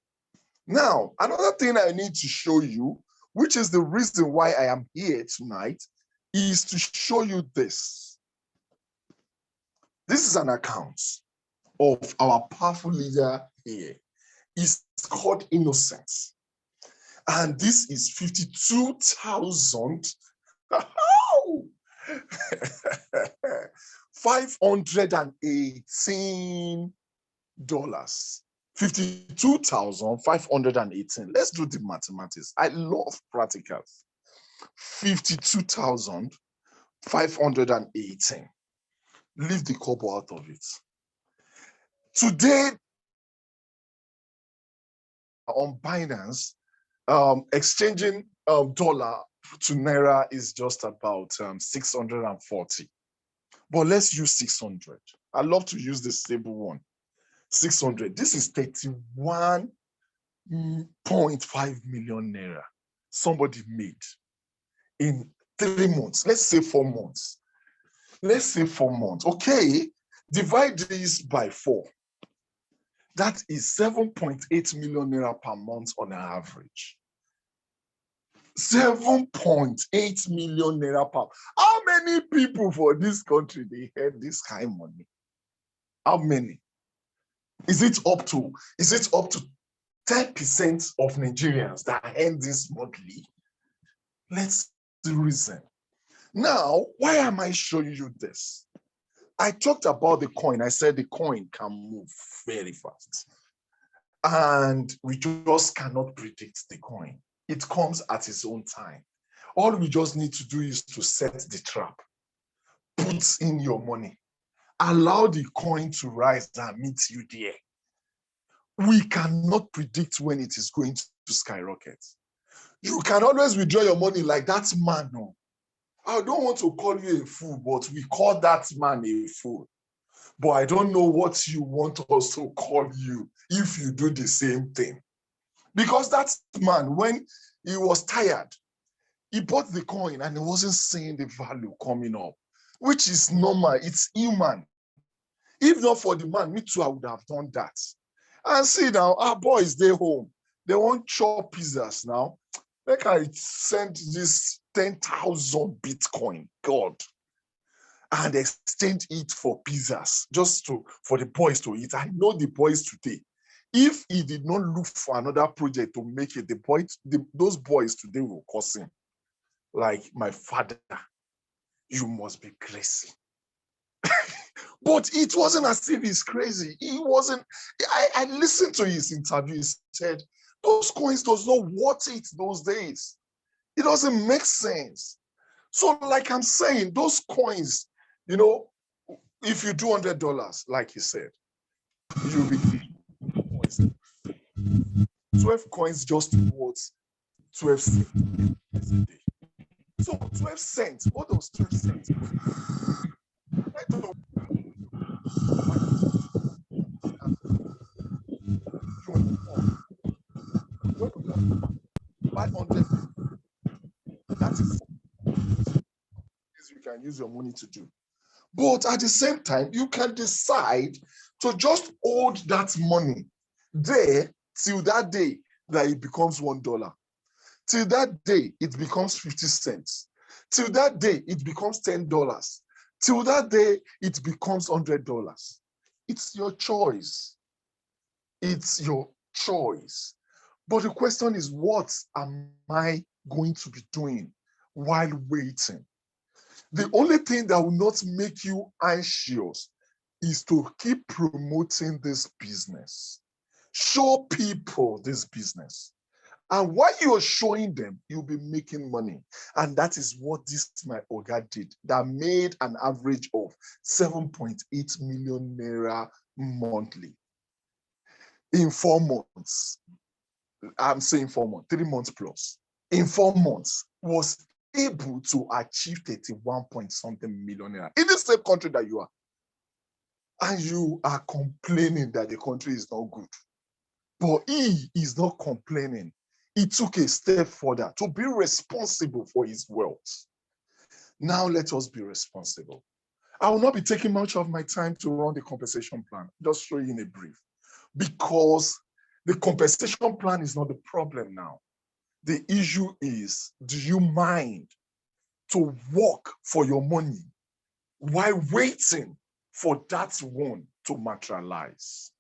[SPEAKER 2] Now, another thing I need to show you, which is the reason why I am here tonight, is to show you this. This is an account of our powerful leader here. It's called Innocence. And this is 52,000. $518. 52,518. Let's do the mathematics. I love practicals. 52,518. Leave the kobo out of it. Today, on Binance, exchanging dollar to naira is just about 640. But let's use 600. I love to use the stable one. 600. This is 31.5 million naira somebody made in 3 months. Let's say 4 months. Let's say 4 months. Okay, divide this by 4. That is 7.8 million naira per month on average. 7.8 million naira per. How many people for this country they had this kind of money? How many? Is it up to 10% of Nigerians that earn this monthly? Let's reason. Now, why am I showing you this? I talked about the coin. I said the coin can move very fast. And we just cannot predict the coin. It comes at its own time. All we just need to do is to set the trap. Put in your money. Allow the coin to rise and meet you there. We cannot predict when it is going to skyrocket. You can always withdraw your money like that man. No. I don't want to call you a fool, but we call that man a fool. But I don't know what you want us to call you if you do the same thing. Because that man, when he was tired, he bought the coin and he wasn't seeing the value coming up, which is normal. It's human. If not for the man, me too, I would have done that. And see now, our boys, they home. They want chop pizzas now. Like I send this 10,000 Bitcoin, God, and exchange it for pizzas, just for the boys to eat. I know the boys today. If he did not look for another project to make it, those boys today will curse him. Like, my father, you must be crazy. But it wasn't as if he's crazy. He wasn't. I listened to his interview. He said, those coins does not worth it those days. It doesn't make sense. So like I'm saying, those coins, if you do $100, like he said, you'll be 12 coins just worth 12 cents a day. So 12 cents, what does 12 cents? I don't know. 500. That is you can use your money to do. But at the same time, you can decide to just hold that money there till that day that it becomes $1. Till that day, it becomes 50 cents. Till that day, it becomes $10. Till that day, it becomes $100. It's your choice. It's your choice. But the question is, what am I going to be doing while waiting? The only thing that will not make you anxious is to keep promoting this business. Show people this business. And while you're showing them, you'll be making money. And that is what this my Oga did, that made an average of 7.8 million naira monthly. In 4 months, I'm saying 4 months, 3 months plus. In 4 months, was able to achieve 31 point something million naira in the same country that you are. And you are complaining that the country is not good. But he is not complaining. He took a step further to be responsible for his wealth. Now let us be responsible. I will not be taking much of my time to run the compensation plan. Just show you in a brief. Because the compensation plan is not the problem now. The issue is, do you mind to work for your money while waiting for that one to materialize?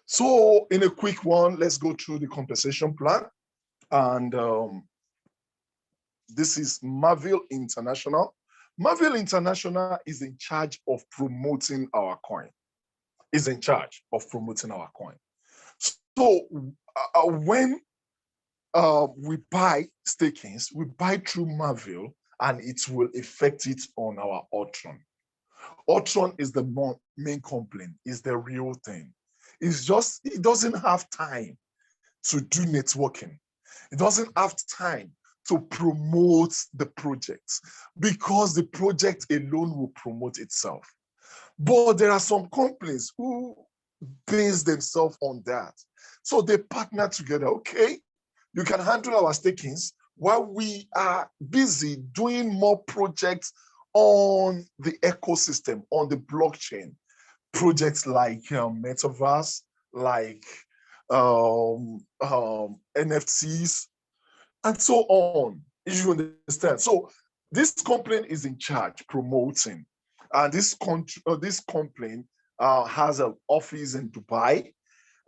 [SPEAKER 2] So in a quick one, let's go through the compensation plan. And this is Marvel International. Marvel International is in charge of promoting our coin. So when we buy stakings, we buy through Marvel, and it will affect it on our Ultron. Ultron is the main complaint, is the real thing. It's just, it doesn't have time to do networking. It doesn't have time to promote the project because the project alone will promote itself. But there are some companies who base themselves on that. So they partner together. Okay, you can handle our stakings while we are busy doing more projects on the ecosystem, on the blockchain. Projects like Metaverse, like NFTs, and so on. You understand? So this complaint is in charge promoting, and this complaint has an office in Dubai,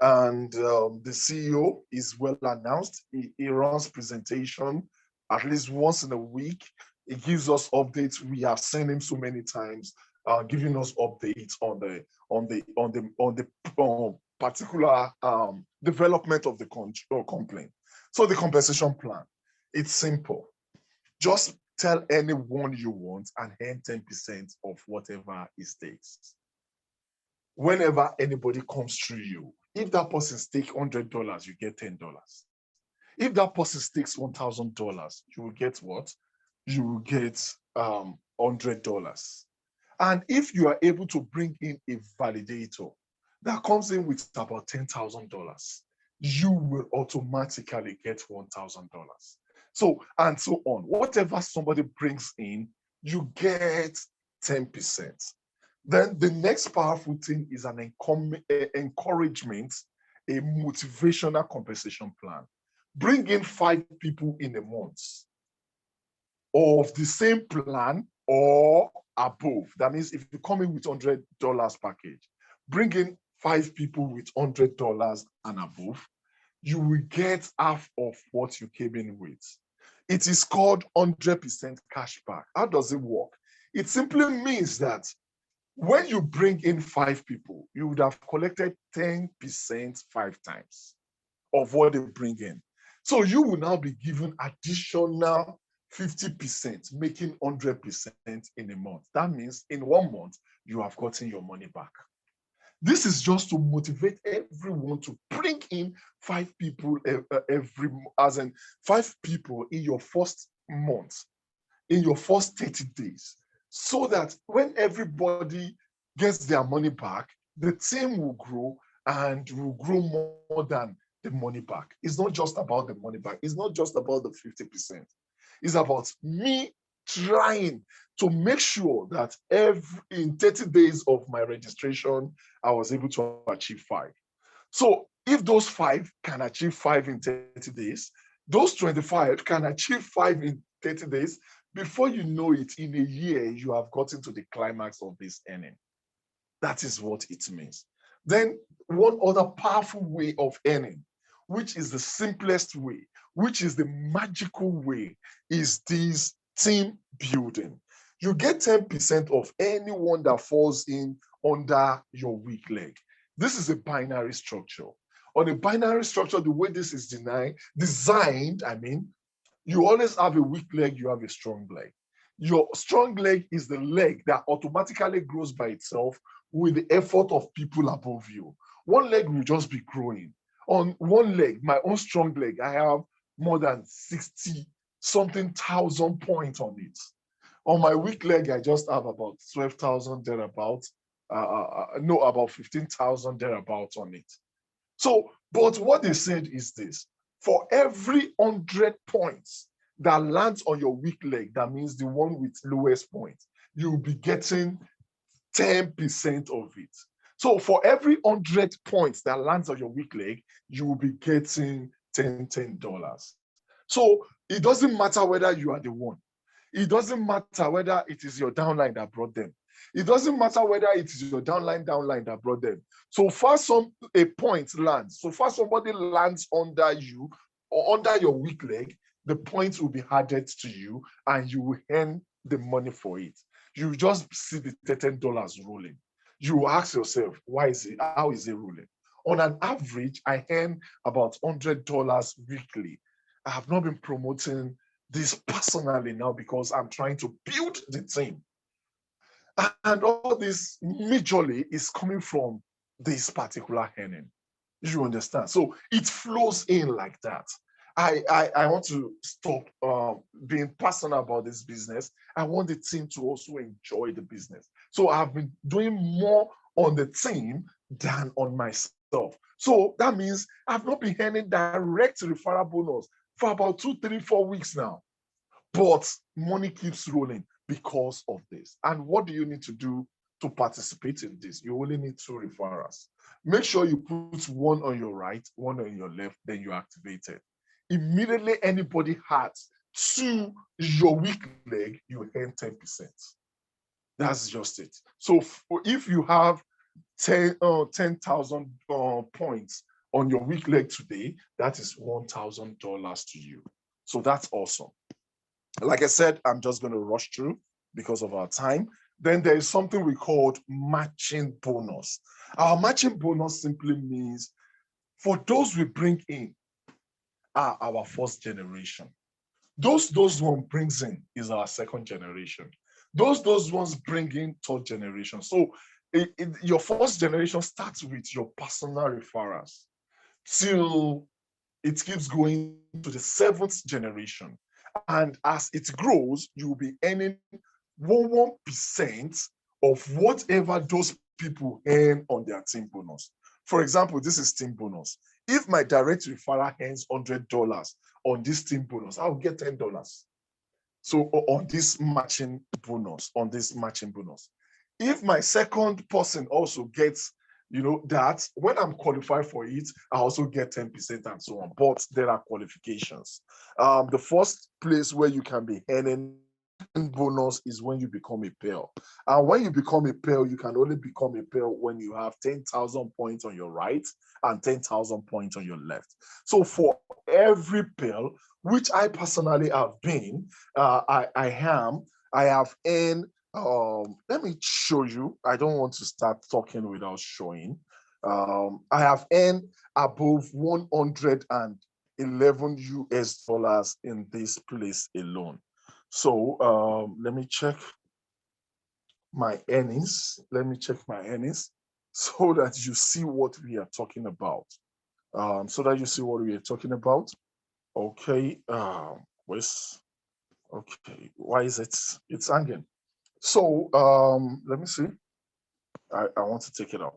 [SPEAKER 2] and the CEO is well announced. He runs presentation at least once in a week. He gives us updates. We have seen him so many times, giving us updates on the particular development of the complaint. So the compensation plan, it's simple. Just tell anyone you want and earn 10% of whatever it takes. Whenever anybody comes through you, if that person stakes $100, you get $10. If that person stakes $1,000, you will get what? You will get $100. And if you are able to bring in a validator that comes in with about $10,000, you will automatically get $1,000. So, and so on. Whatever somebody brings in, you get 10%. Then the next powerful thing is an encouragement, a motivational compensation plan. Bring in 5 people in a month of the same plan or above. That means if you come in with $100 package, bring in 5 people with $100 and above, you will get half of what you came in with. It is called 100% cashback. How does it work? It simply means that when you bring in 5 people, you would have collected 10% 5 times of what they bring in. So you will now be given additional 50%, making 100% in a month. That means in 1 month, you have gotten your money back. This is just to motivate everyone to bring in 5 people as in 5 people in your first month, in your first 30 days, so that when everybody gets their money back, the team will grow and will grow more than the money back. It's not just about the money back. It's not just about the 50%. It's about me trying to make sure that in 30 days of my registration, I was able to achieve 5. So if those 5 can achieve 5 in 30 days, those 25 can achieve 5 in 30 days. Before you know it, in a year, you have gotten to the climax of this earning. That is what it means. Then one other powerful way of earning, which is the simplest way, which is the magical way, is this team building. You get 10% of anyone that falls in under your weak leg. This is a binary structure. On a binary structure, the way this is designed, you always have a weak leg, you have a strong leg. Your strong leg is the leg that automatically grows by itself with the effort of people above you. One leg will just be growing. On one leg, my own strong leg, I have more than 60 something thousand points on it. On my weak leg, I just have about 12,000 thereabouts. About 15,000 thereabouts on it. So, but what they said is this: for every 100 points that lands on your weak leg, that means the one with lowest point, you'll be getting 10% of it. So for every 100 points that lands on your weak leg, you will be getting $10. So it doesn't matter whether you are the one. It doesn't matter whether it is your downline that brought them. It doesn't matter whether it is your downline that brought them. So far a point lands, so far somebody lands under you or under your weak leg, the points will be added to you and you will earn the money for it. You just see the $10 rolling. You ask yourself, how is it rolling? On an average, I earn about $100 weekly. I have not been promoting this personally now because I'm trying to build the team. And all this majorly is coming from this particular earning. You understand? So it flows in like that. I want to stop being personal about this business. I want the team to also enjoy the business. So I've been doing more on the team than on myself. So that means I've not been earning direct referral bonus for about 2, 3, 4 weeks now. But money keeps rolling because of this. And what do you need to do to participate in this, you only need 2 referrals. Make sure you put one on your right, one on your left, then you activate it. Immediately anybody adds to your weak leg, you earn 10%. That's just it. So if you have 10,000 points on your weak leg today, that is $1,000 to you. So that's awesome. Like I said, I'm just going to rush through because of our time. Then there is something we called matching bonus. Our matching bonus simply means for those we bring in are our first generation. Those one brings in is our second generation. Those ones bring in third generation. So your first generation starts with your personal referrals till it keeps going to the 7th generation. And as it grows, you'll be earning 1% of whatever those people earn on their team bonus. For example, this is team bonus. If my direct referral earns $100 on this team bonus, I'll get $10. So on this matching bonus, If my second person also gets, that when I'm qualified for it, I also get 10% and so on. But there are qualifications. The first place where you can be earning bonus is when you become a pearl. And when you become a pearl, you can only become a pearl when you have 10,000 points on your right and 10,000 points on your left. So for every pearl, which I personally have been, I have earned, let me show you. I don't want to start talking without showing. I have earned above 111 US dollars in this place alone. So let me check my earnings. So that you see what we are talking about. Okay. Okay. Why is it? It's hanging. So let me see. I want to take it out.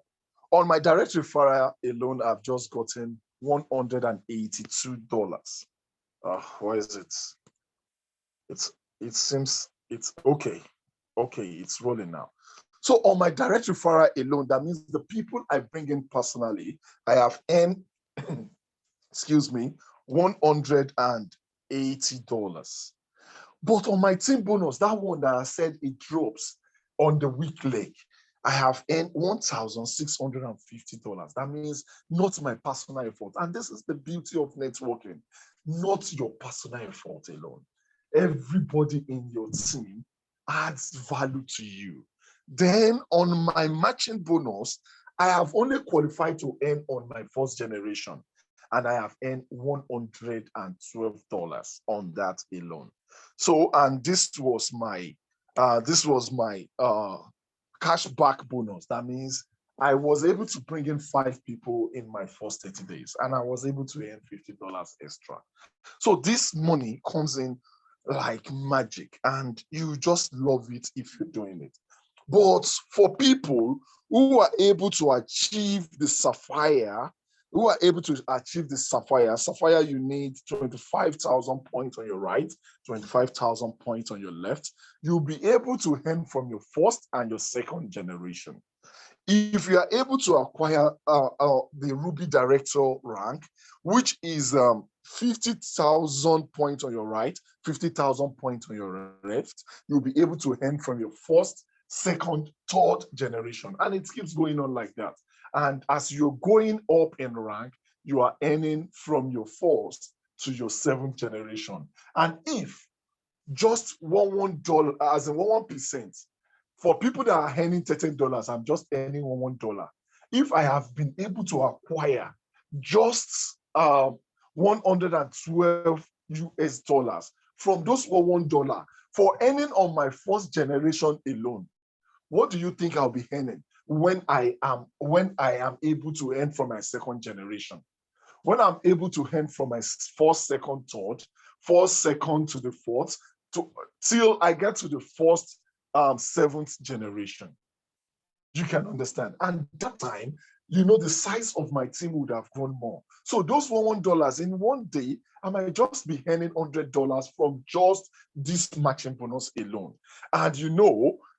[SPEAKER 2] On my direct referral alone, I've just gotten $182. Why is it? It seems it's okay. Okay, it's rolling now. So on my direct referral alone, that means the people I bring in personally, I have earned, excuse me, $180. But on my team bonus, that one that I said it drops on the weak leg, I have earned $1,650. That means not my personal effort. And this is the beauty of networking, not your personal effort alone. Everybody in your team adds value to you. Then on my matching bonus, I have only qualified to earn on my first generation, and I have earned $112 on that alone. So, and this was my cashback bonus. That means I was able to bring in 5 people in my first 30 days, and I was able to earn $50 extra. So this money comes in like magic, and you just love it if you're doing it. But for people who are able to achieve the sapphire, sapphire, you need 25,000 points on your right, 25,000 points on your left. You'll be able to earn from your first and your second generation. If you are able to acquire the Ruby Director rank, which is 50,000 points on your right, 50,000 points on your left, you'll be able to earn from your first, second, third generation. And it keeps going on like that. And as you're going up in rank, you are earning from your first to your 7th generation. And if just $1 as in 1%, for people that are earning $13, I'm just earning $1. If I have been able to acquire just 112 US dollars from those $1 for earning on my first generation alone, what do you think I'll be earning when I am able to earn from my second generation? When I'm able to earn from my first, second, third, first, second to the fourth, till I get to the first 7th generation. You can understand. And that time, the size of my team would have grown more. So those $1 in one day, I might just be earning $100 from just this matching bonus alone. And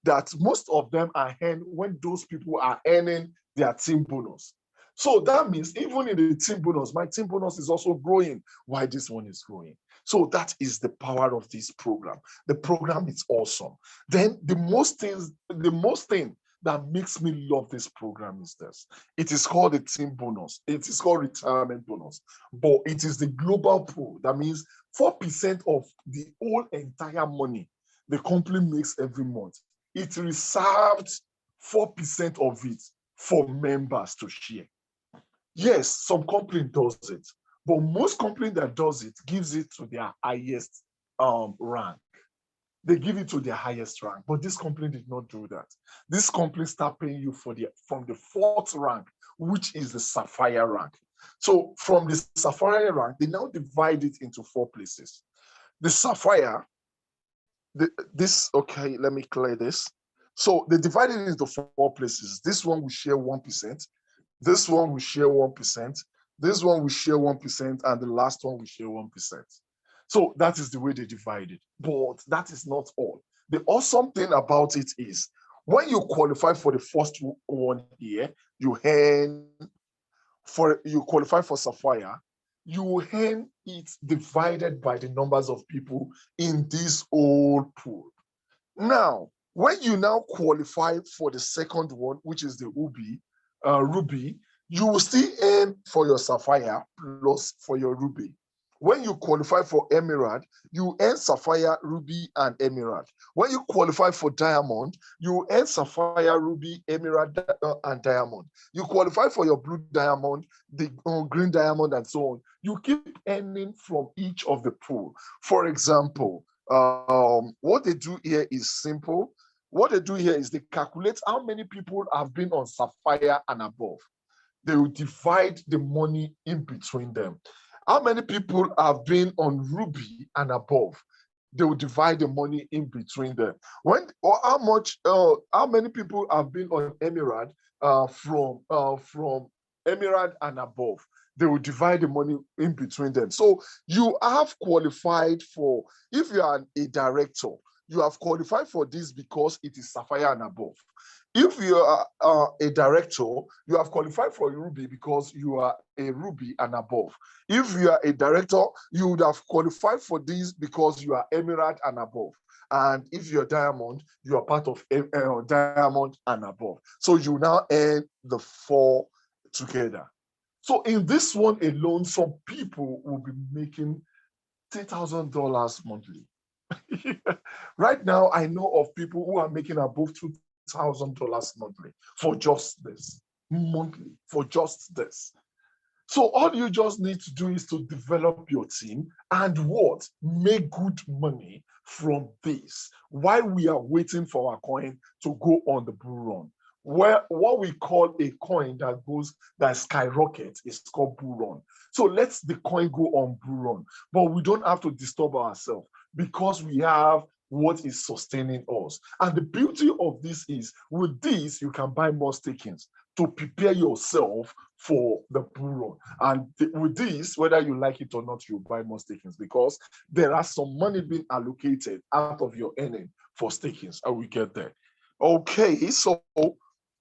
[SPEAKER 2] that most of them are earned when those people are earning their team bonus. So that means even in the team bonus, my team bonus is also growing while this one is growing. So that is the power of this program. The program is awesome. Then the most thing that makes me love this program is this. It is called a team bonus. It is called retirement bonus, but it is the global pool. That means 4% of the whole entire money the company makes every month. It reserved 4% of it for members to share. Yes, some company does it, but most company that does it gives it to their highest rank. They give it to their highest rank, but this company did not do that. This company start paying you from the fourth rank, which is the sapphire rank. So from the sapphire rank, they now divide it into 4 places. The sapphire, okay, let me clear this. So they divide it into 4 places. This one will share 1%. This one will share 1%. This one will share 1%, and the last one will share 1%. So that is the way they divide it. But that is not all. The awesome thing about it is when you qualify for the first one here, you qualify for Sapphire, you earn it divided by the numbers of people in this whole pool. Now, when you now qualify for the second one, which is the Ruby, you will still earn for your Sapphire plus for your Ruby. When you qualify for Emerald, you earn Sapphire, Ruby, and Emerald. When you qualify for Diamond, you earn Sapphire, Ruby, Emerald, and Diamond. You qualify for your Blue Diamond, the Green Diamond, and so on. You keep earning from each of the pool. For example, what they do here is simple. What they do here is they calculate how many people have been on Sapphire and above. They will divide the money in between them. How many people have been on Ruby and above? They will divide the money in between them. How many people have been on Emerald from Emerald and above? They will divide the money in between them. So you have qualified for, if you are a director, you have qualified for this because it is Sapphire and above. If you are a director, you have qualified for Ruby because you are a Ruby and above. If you are a director, you would have qualified for this because you are Emerald and above. And if you're Diamond, you are part of Diamond and above. So you now earn the 4 together. So in this one alone, some people will be making $10,000 monthly. Right now, I know of people who are making above $2,000 monthly for just this, monthly, for just this. So all you just need to do is to develop your team and what? Make good money from this while we are waiting for our coin to go on the bull run. Where what we call a coin that skyrockets is called bull run. So let the coin go on bull run, but we don't have to disturb ourselves because we have what is sustaining us. And the beauty of this is with this, you can buy more stakings to prepare yourself for the bull run. And with this, whether you like it or not, you buy more stakings because there are some money being allocated out of your earning for stakings. I will get there. Okay, so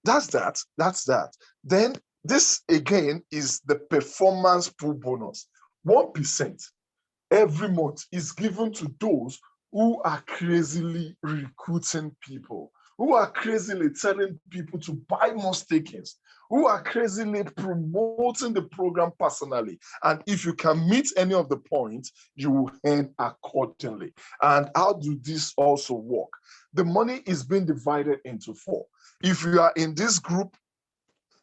[SPEAKER 2] that's that. Then this again is the performance pool bonus. 1% every month is given to those who are crazily recruiting people, who are crazily telling people to buy more stakings, who are crazily promoting the program personally. And if you can meet any of the points, you will earn accordingly. And how do this also work? The money is being divided into 4. If you are in this group,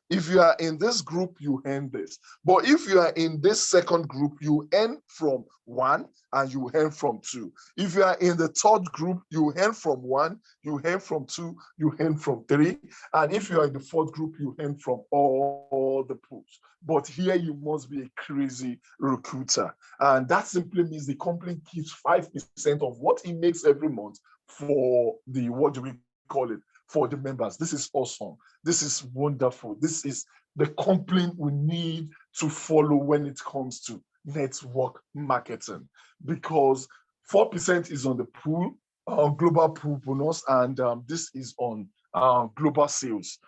[SPEAKER 2] you earn this. But if you are in this second group, you earn from 1 and you earn from 2. If you are in the third group, you earn from 1, you earn from 2, you earn from 3. And if you are in the fourth group, you earn from all the pools. But here you must be a crazy recruiter. And that simply means the company keeps 5% of what it makes every month for the, what do we call it? For the members. This is awesome. This is wonderful. This is the company we need to follow when it comes to network marketing, because 4% is on the pool global pool bonus, and this is on global sales.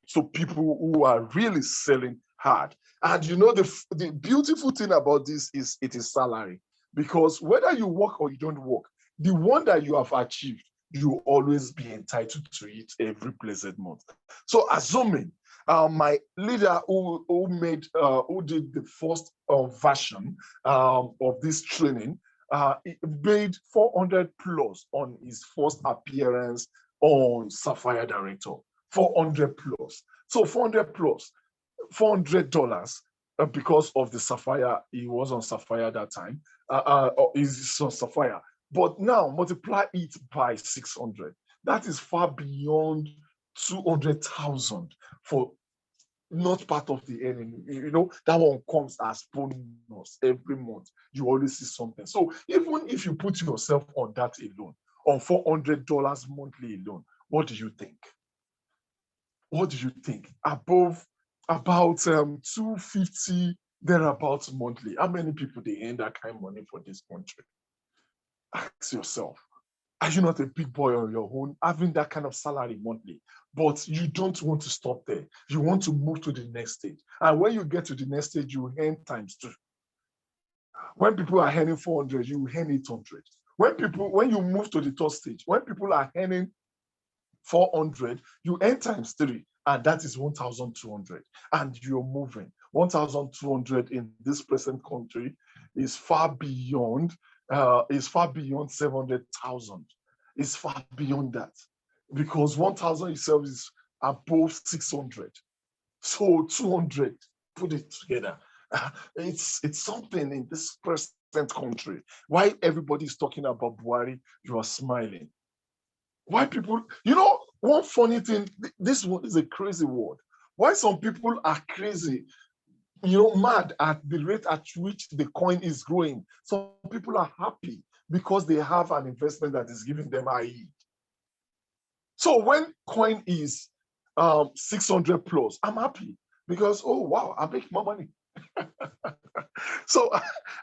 [SPEAKER 2] So people who are really selling hard. And you know, the beautiful thing about this is it is salary. Because whether you work or you don't work, the one that you have achieved, you will always be entitled to it every blessed month. So assuming my leader who did the first version of this training, he made 400 plus on his first appearance on Sapphire Director. 400 plus. So 400 plus, $400 because of the Sapphire. He was on Sapphire that time. He's on Sapphire. But now multiply it by 600. That is far beyond 200,000 for not part of the earning. You know, that one comes as bonus every month. You always see something. So even if you put yourself on that alone, on $400 monthly alone, what do you think? What do you think? Above about 250 thereabouts monthly. How many people they earn that kind of money for this country? Ask yourself. Are you not a big boy on your own, having that kind of salary monthly? But you don't want to stop there. You want to move to the next stage. And when you get to the next stage, you earn times two. When people are earning 400, you earn 800. When you move to the third stage, when people are earning 400, you earn times three, and that is 1,200. And you're moving. 1,200 in this present country is far beyond 700,000. It's far beyond that, because 1,000 itself is above 600. So 200, put it together. It's something in this present country. Why everybody is talking about Buhari, you are smiling. Why people, you know, one funny thing, this one is a crazy word. Why some people are crazy, you know, mad at the rate at which the coin is growing. Some people are happy because they have an investment that is giving them high yield. So when coin is 600 plus, I'm happy because, oh, wow, I make more money. So,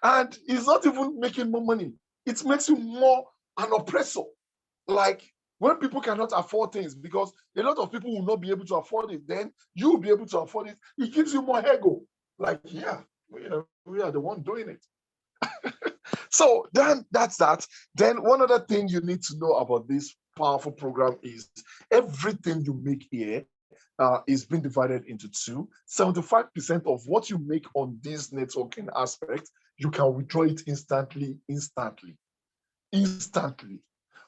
[SPEAKER 2] and it's not even making more money. It makes you more an oppressor. Like when people cannot afford things, because a lot of people will not be able to afford it, then you will be able to afford it. It gives you more ego. Like, yeah, we are the one doing it. So then that's that. Then one other thing you need to know about this powerful program is everything you make here is being divided into two. 75% of what you make on this networking aspect, you can withdraw it instantly.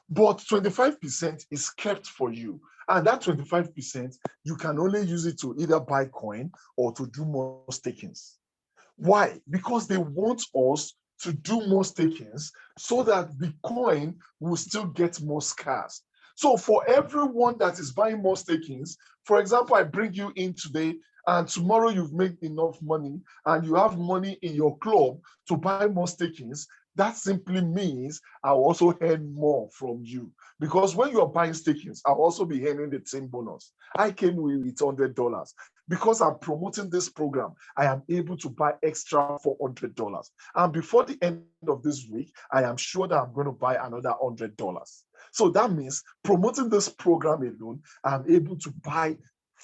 [SPEAKER 2] But 25% is kept for you. And that 25%, you can only use it to either buy coin or to do more stakings. Why? Because they want us to do more stakings so that the coin will still get more scarce. So for everyone that is buying more stakings, for example, I bring you in today and tomorrow you've made enough money and you have money in your club to buy more stakings, that simply means I'll also earn more from you. Because when you're buying stakings, I'll also be earning the same bonus. I came with $100. Because I'm promoting this program, I am able to buy extra $400. And before the end of this week, I am sure that I'm going to buy another $100. So that means promoting this program alone, I'm able to buy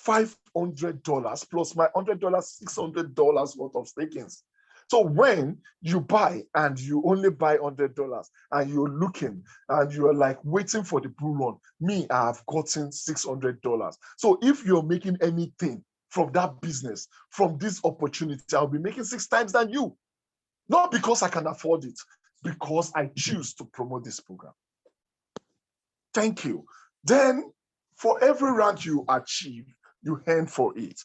[SPEAKER 2] $500 plus my $100, $600 worth of stakings. So when you buy and you only buy $100 and you're looking and you're like waiting for the bull run, me, I have gotten $600. So if you're making anything from that business, from this opportunity, I'll be making 6 times than you. Not because I can afford it, because I choose to promote this program. Thank you. Then for every rank you achieve, you earn for it.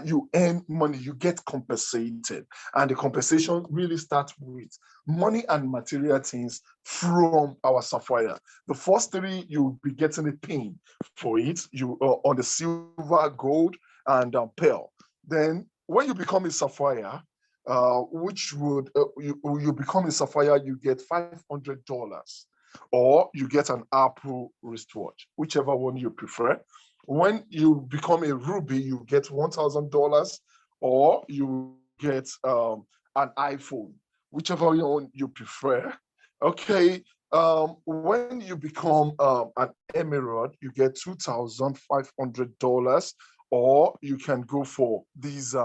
[SPEAKER 2] You earn money, you get compensated. And the compensation really starts with money and material things from our Sapphire. The first 3, you'll be getting a pin for it. You on the silver, gold, and pearl. Then when you become a Sapphire, which would, you become a Sapphire, you get $500. Or you get an Apple wristwatch, whichever one you prefer. When you become a Ruby, you get $1,000, or you get an iPhone, whichever one you prefer. Okay, When you become an emerald, you get $2,500, or you can go for these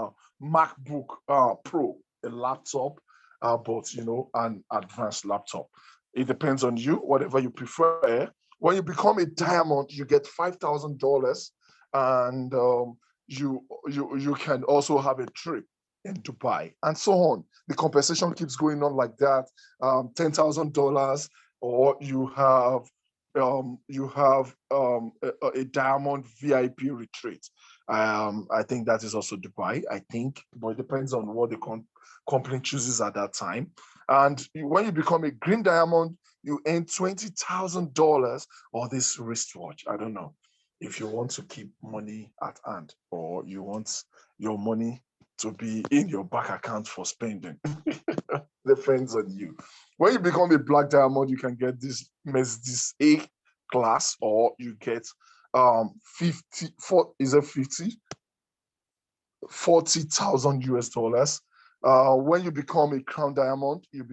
[SPEAKER 2] MacBook Pro, a laptop, but an advanced laptop. It depends on you, whatever you prefer. When you become a diamond, you get $5,000, and you can also have a trip in Dubai, and so on. The compensation keeps going on like that. $10,000, or you have a diamond VIP retreat. I think that is also Dubai. I think, but it depends on what the company chooses at that time. And when you become a green diamond, you earn $20,000, or this wristwatch. I don't know if you want to keep money at hand, or you want your money to be in your bank account for spending. Depends on you. When you become a black diamond, you can get this A class, or you get 40,000 US dollars. When you become a crown diamond, you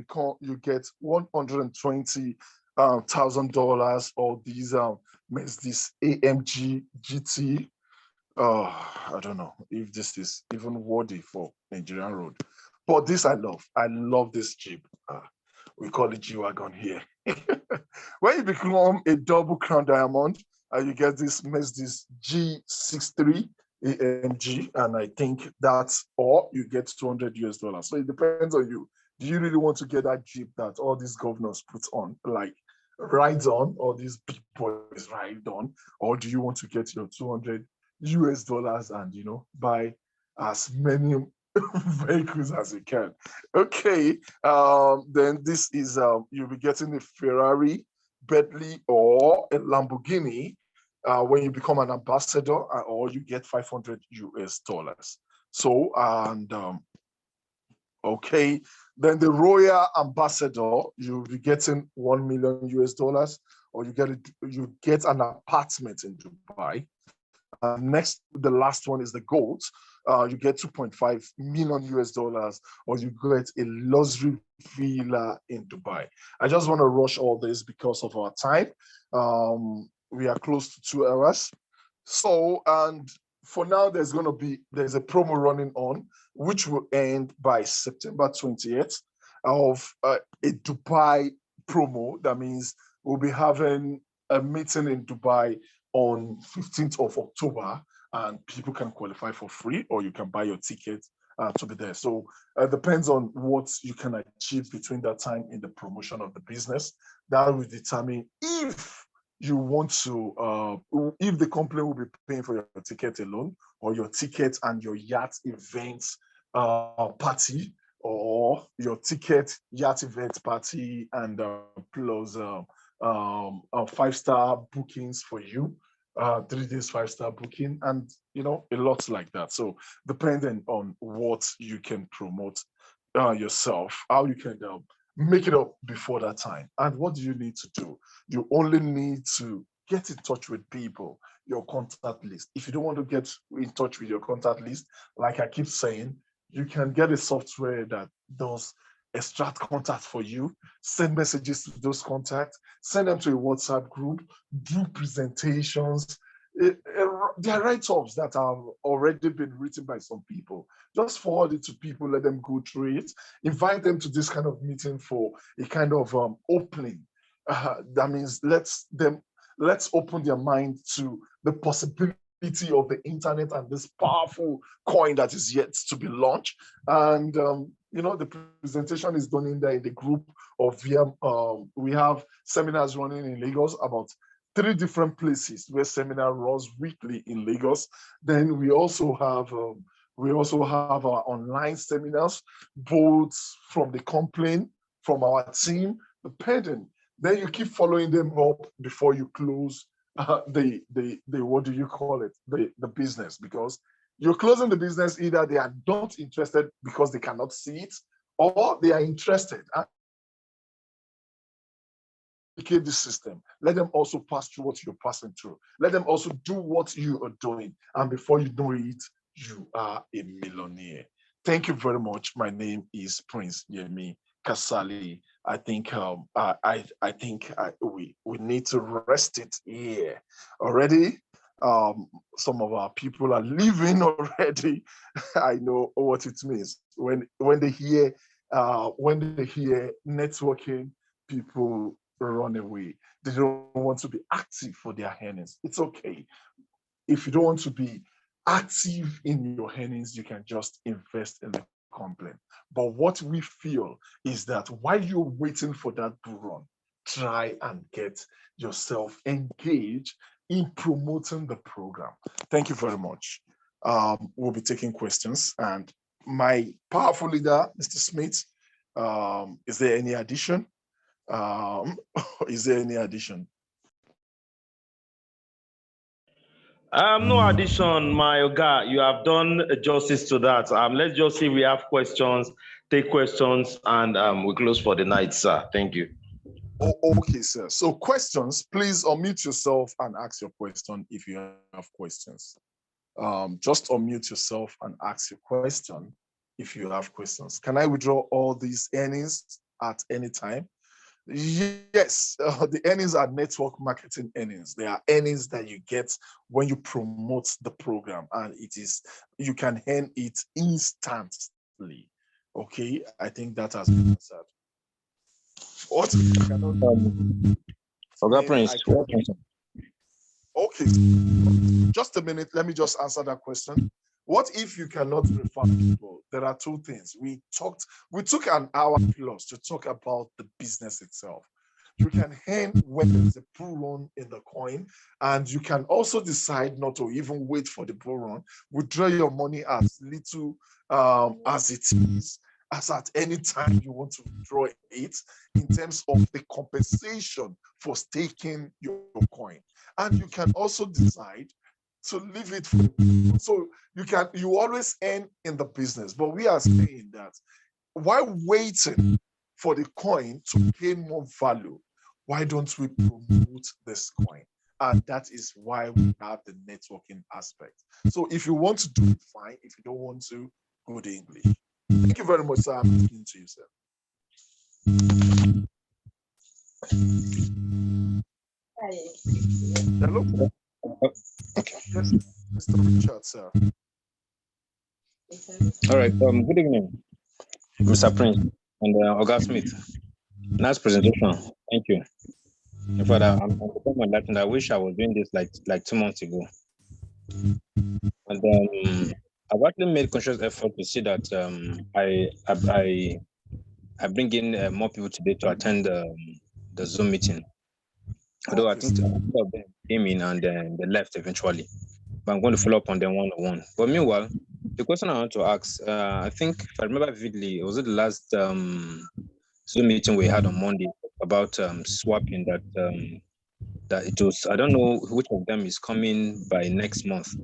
[SPEAKER 2] get $120,000, or this AMG GT. I don't know if this is even worthy for Nigerian road, but this I love. I love this Jeep. We call it G-Wagon here. When you become a double crown diamond, you get this Mercedes G63 AMG, and I think that's, or you get 200 US dollars. So it depends on you. Do you really want to get that Jeep that all these governors put on, like rides on, or these big boys ride on, or do you want to get your 200 US dollars and buy as many vehicles as you can? Okay, then this is you'll be getting a Ferrari, Bentley, or a Lamborghini when you become an ambassador, or you get 500 US dollars. So, and okay, then the royal ambassador, you'll be getting 1 million US dollars, or you get an apartment in Dubai. Next, the last one is the gold. You get 2.5 million US dollars, or you get a luxury villa in Dubai. I just want to rush all this because of our time. We are close to 2 hours. So, and for now, there's a promo running on, which will end by September 20th, of a Dubai promo. That means we'll be having a meeting in Dubai on 15th of October, and people can qualify for free, or you can buy your ticket to be there. So it depends on what you can achieve between that time in the promotion of the business. That will determine if you want to, if the company will be paying for your ticket alone, or your ticket and your yacht event party, or your ticket yacht event party and plus 5-star bookings for you, 3 days 5-star booking, and a lot like that. So depending on what you can promote yourself, how you can make it up before that time. And what do you need to do? You only need to get in touch with people, your contact list. If you don't want to get in touch with your contact list, like I keep saying, you can get a software that does extract contacts for you, send messages to those contacts, send them to a WhatsApp group, do presentations. There are write-ups that have already been written by some people. Just forward it to people, let them go through it, invite them to this kind of meeting for a kind of opening. That means let's open their mind to the possibility of the internet and this powerful coin that is yet to be launched. And the presentation is done in there in the group of VM. We have seminars running in Lagos, about 3 different places where seminar runs weekly in Lagos. Then we also have our online seminars, both from the complaint, from our team, depending. Then you keep following them up before you close the what do you call it, the business, because you're closing the business. Either they are not interested because they cannot see it, or they are interested. The system. Let them also pass through what you're passing through. Let them also do what you are doing, and before you know it, you are a millionaire. Thank you very much. My name is Prince Yemi Kasali, I think we need to rest it here already. Some of our people are leaving already. I know what it means when they hear networking, people run away. They don't want to be active for their earnings. It's okay. If you don't want to be active in your earnings, you can just invest in the company. But what we feel is that while you're waiting for that bull run, try and get yourself engaged in promoting the program. Thank you very much. We'll be taking questions. And my powerful leader, Mr. Smith, is there any addition? Is there any addition?
[SPEAKER 1] No addition, my Oga. You have done justice to that. Let's just see if we have questions, take questions, and we close for the night, sir. Thank you.
[SPEAKER 2] Oh, okay, sir. So questions, please unmute yourself and ask your question if you have questions. Just unmute yourself and ask your question if you have questions. Can I withdraw all these earnings at any time? Yes, the earnings are network marketing earnings. They are earnings that you get when you promote the program, and you can earn it instantly. Okay, I think that has been answered. What if you cannot?
[SPEAKER 3] Oga Prince.
[SPEAKER 2] Okay, just a minute. Let me just answer that question. What if you cannot refer people? There are two things. We took an hour plus to talk about the business itself. You can earn when there's a bull run in the coin, and you can also decide not to even wait for the bull run. Withdraw your money as little as it is, as at any time you want to withdraw it, in terms of the compensation for staking your coin. And you can also decide to leave it for so you always earn in the business. But we are saying that while waiting for the coin to gain more value, why don't we promote this coin? And that is why we have the networking aspect. So if you want to do it, fine. If you don't want to, go to English. Thank you very much, sir. I'm listening to you, sir. Hello?
[SPEAKER 3] Okay.
[SPEAKER 2] Yes, Mr. Richard, sir.
[SPEAKER 3] All right. Good evening, Mr. Prince and Oga Smith. Nice presentation. Thank you. In fact, I'm on that, and I wish I was doing this like 2 months ago. And I've actually made conscious effort to see that I bring in more people today to attend the Zoom meeting. Although I think some of them came in and they left eventually. But I'm going to follow up on them one-on-one. But meanwhile, the question I want to ask, I think if I remember vividly, was it the last Zoom meeting we had on Monday about swapping that it was, I don't know which of them is coming by next month.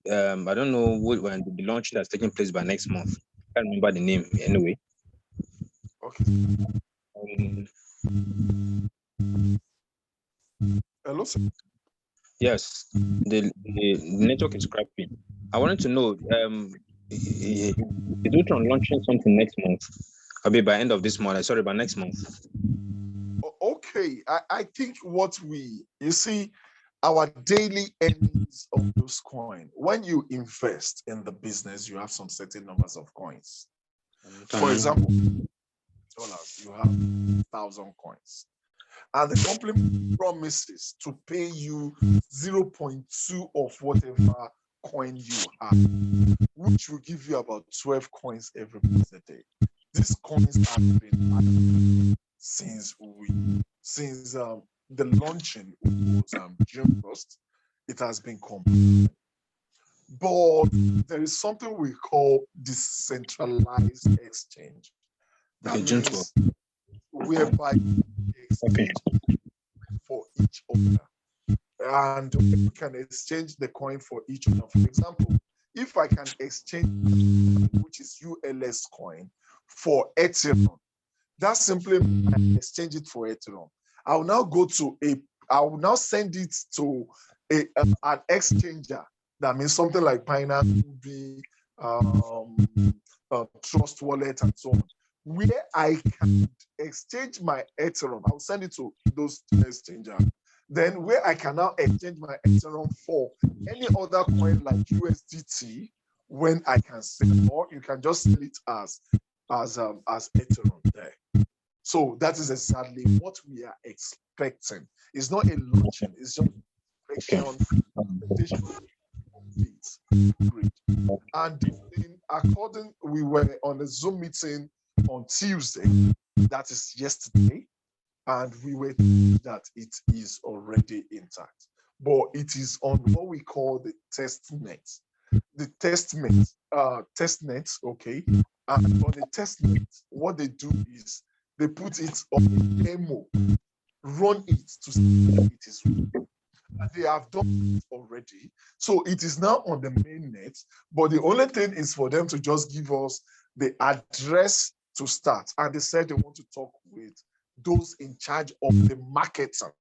[SPEAKER 3] I don't know when the launch that's taking place by next month. I can't remember the name anyway.
[SPEAKER 2] Okay. Hello, sir.
[SPEAKER 3] Yes, the network is crappy. I wanted to know, is Ultron launching something next month? I'll be by end of this month. Sorry, by next month.
[SPEAKER 2] Okay, I think you see, our daily earnings of those coins. When you invest in the business, you have some certain numbers of coins. For example, dollars, you have 1,000 coins. And the company promises to pay you 0.2 of whatever coin you have, which will give you about 12 coins every business day. These coins have been added since the launching was June 1st. It has been completed. But there is something we call decentralized exchange. That means whereby exchange for each owner, and we can exchange the coin for each owner. For example, if I can exchange, which is ULS coin, for Ethereum, that simply I exchange it for Ethereum. I will now send it to an exchanger. That means something like Binance, Trust Wallet, and so on, where I can exchange my Ethereum. I'll send it to those exchanger. Then where I can now exchange my Ethereum for any other coin like USDT when I can sell, or you can just sell it as Ethereum there. So that is exactly what we are expecting. It's not a launching, it's just expectation. Great. And then we were on a Zoom meeting on Tuesday, that is yesterday, and we were told that it is already intact. But it is on what we call the test net. The test net, okay. And on the test net, what they do is they put it on a demo, run it to see if it is real. And they have done it already. So it is now on the main net, but the only thing is for them to just give us the address to start. And they said they want to talk with those in charge of the marketing.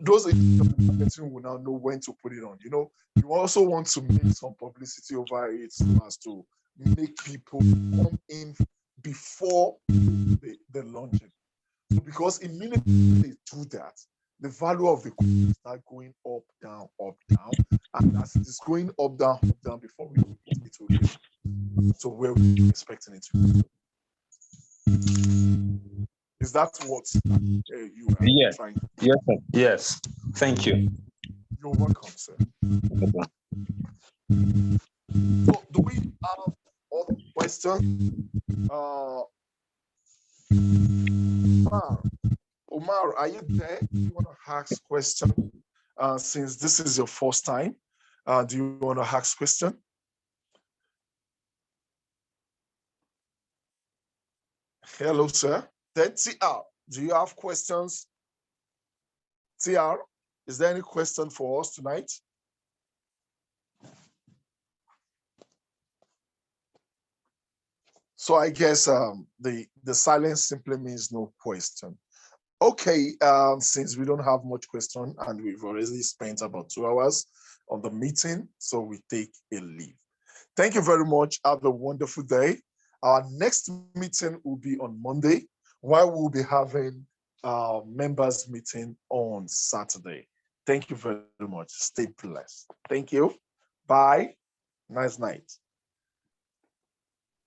[SPEAKER 2] Those in charge of the marketing will now know when to put it on. You know, you also want to make some publicity over it so as to make people come in before the launching. So because immediately they do that, the value of the coin start going up, down, and as it is going up, down, before we hit it will get so where we're expecting it to go. Is that what you are trying to do?
[SPEAKER 3] Yes, sir. Yes. Thank you.
[SPEAKER 2] You're welcome, sir. So do we have other questions? Omar, are you there? Do you want to ask question? Since this is your first time, do you want to ask question? Hello, sir. Then TR, do you have questions? TR, is there any question for us tonight? So I guess the silence simply means no question. Okay, since we don't have much question and we've already spent about 2 hours on the meeting, so we take a leave. Thank you very much. Have a wonderful day. Our next meeting will be on Monday, while we'll be having members meeting on Saturday. Thank you very much. Stay blessed. Thank you. Bye. Nice night.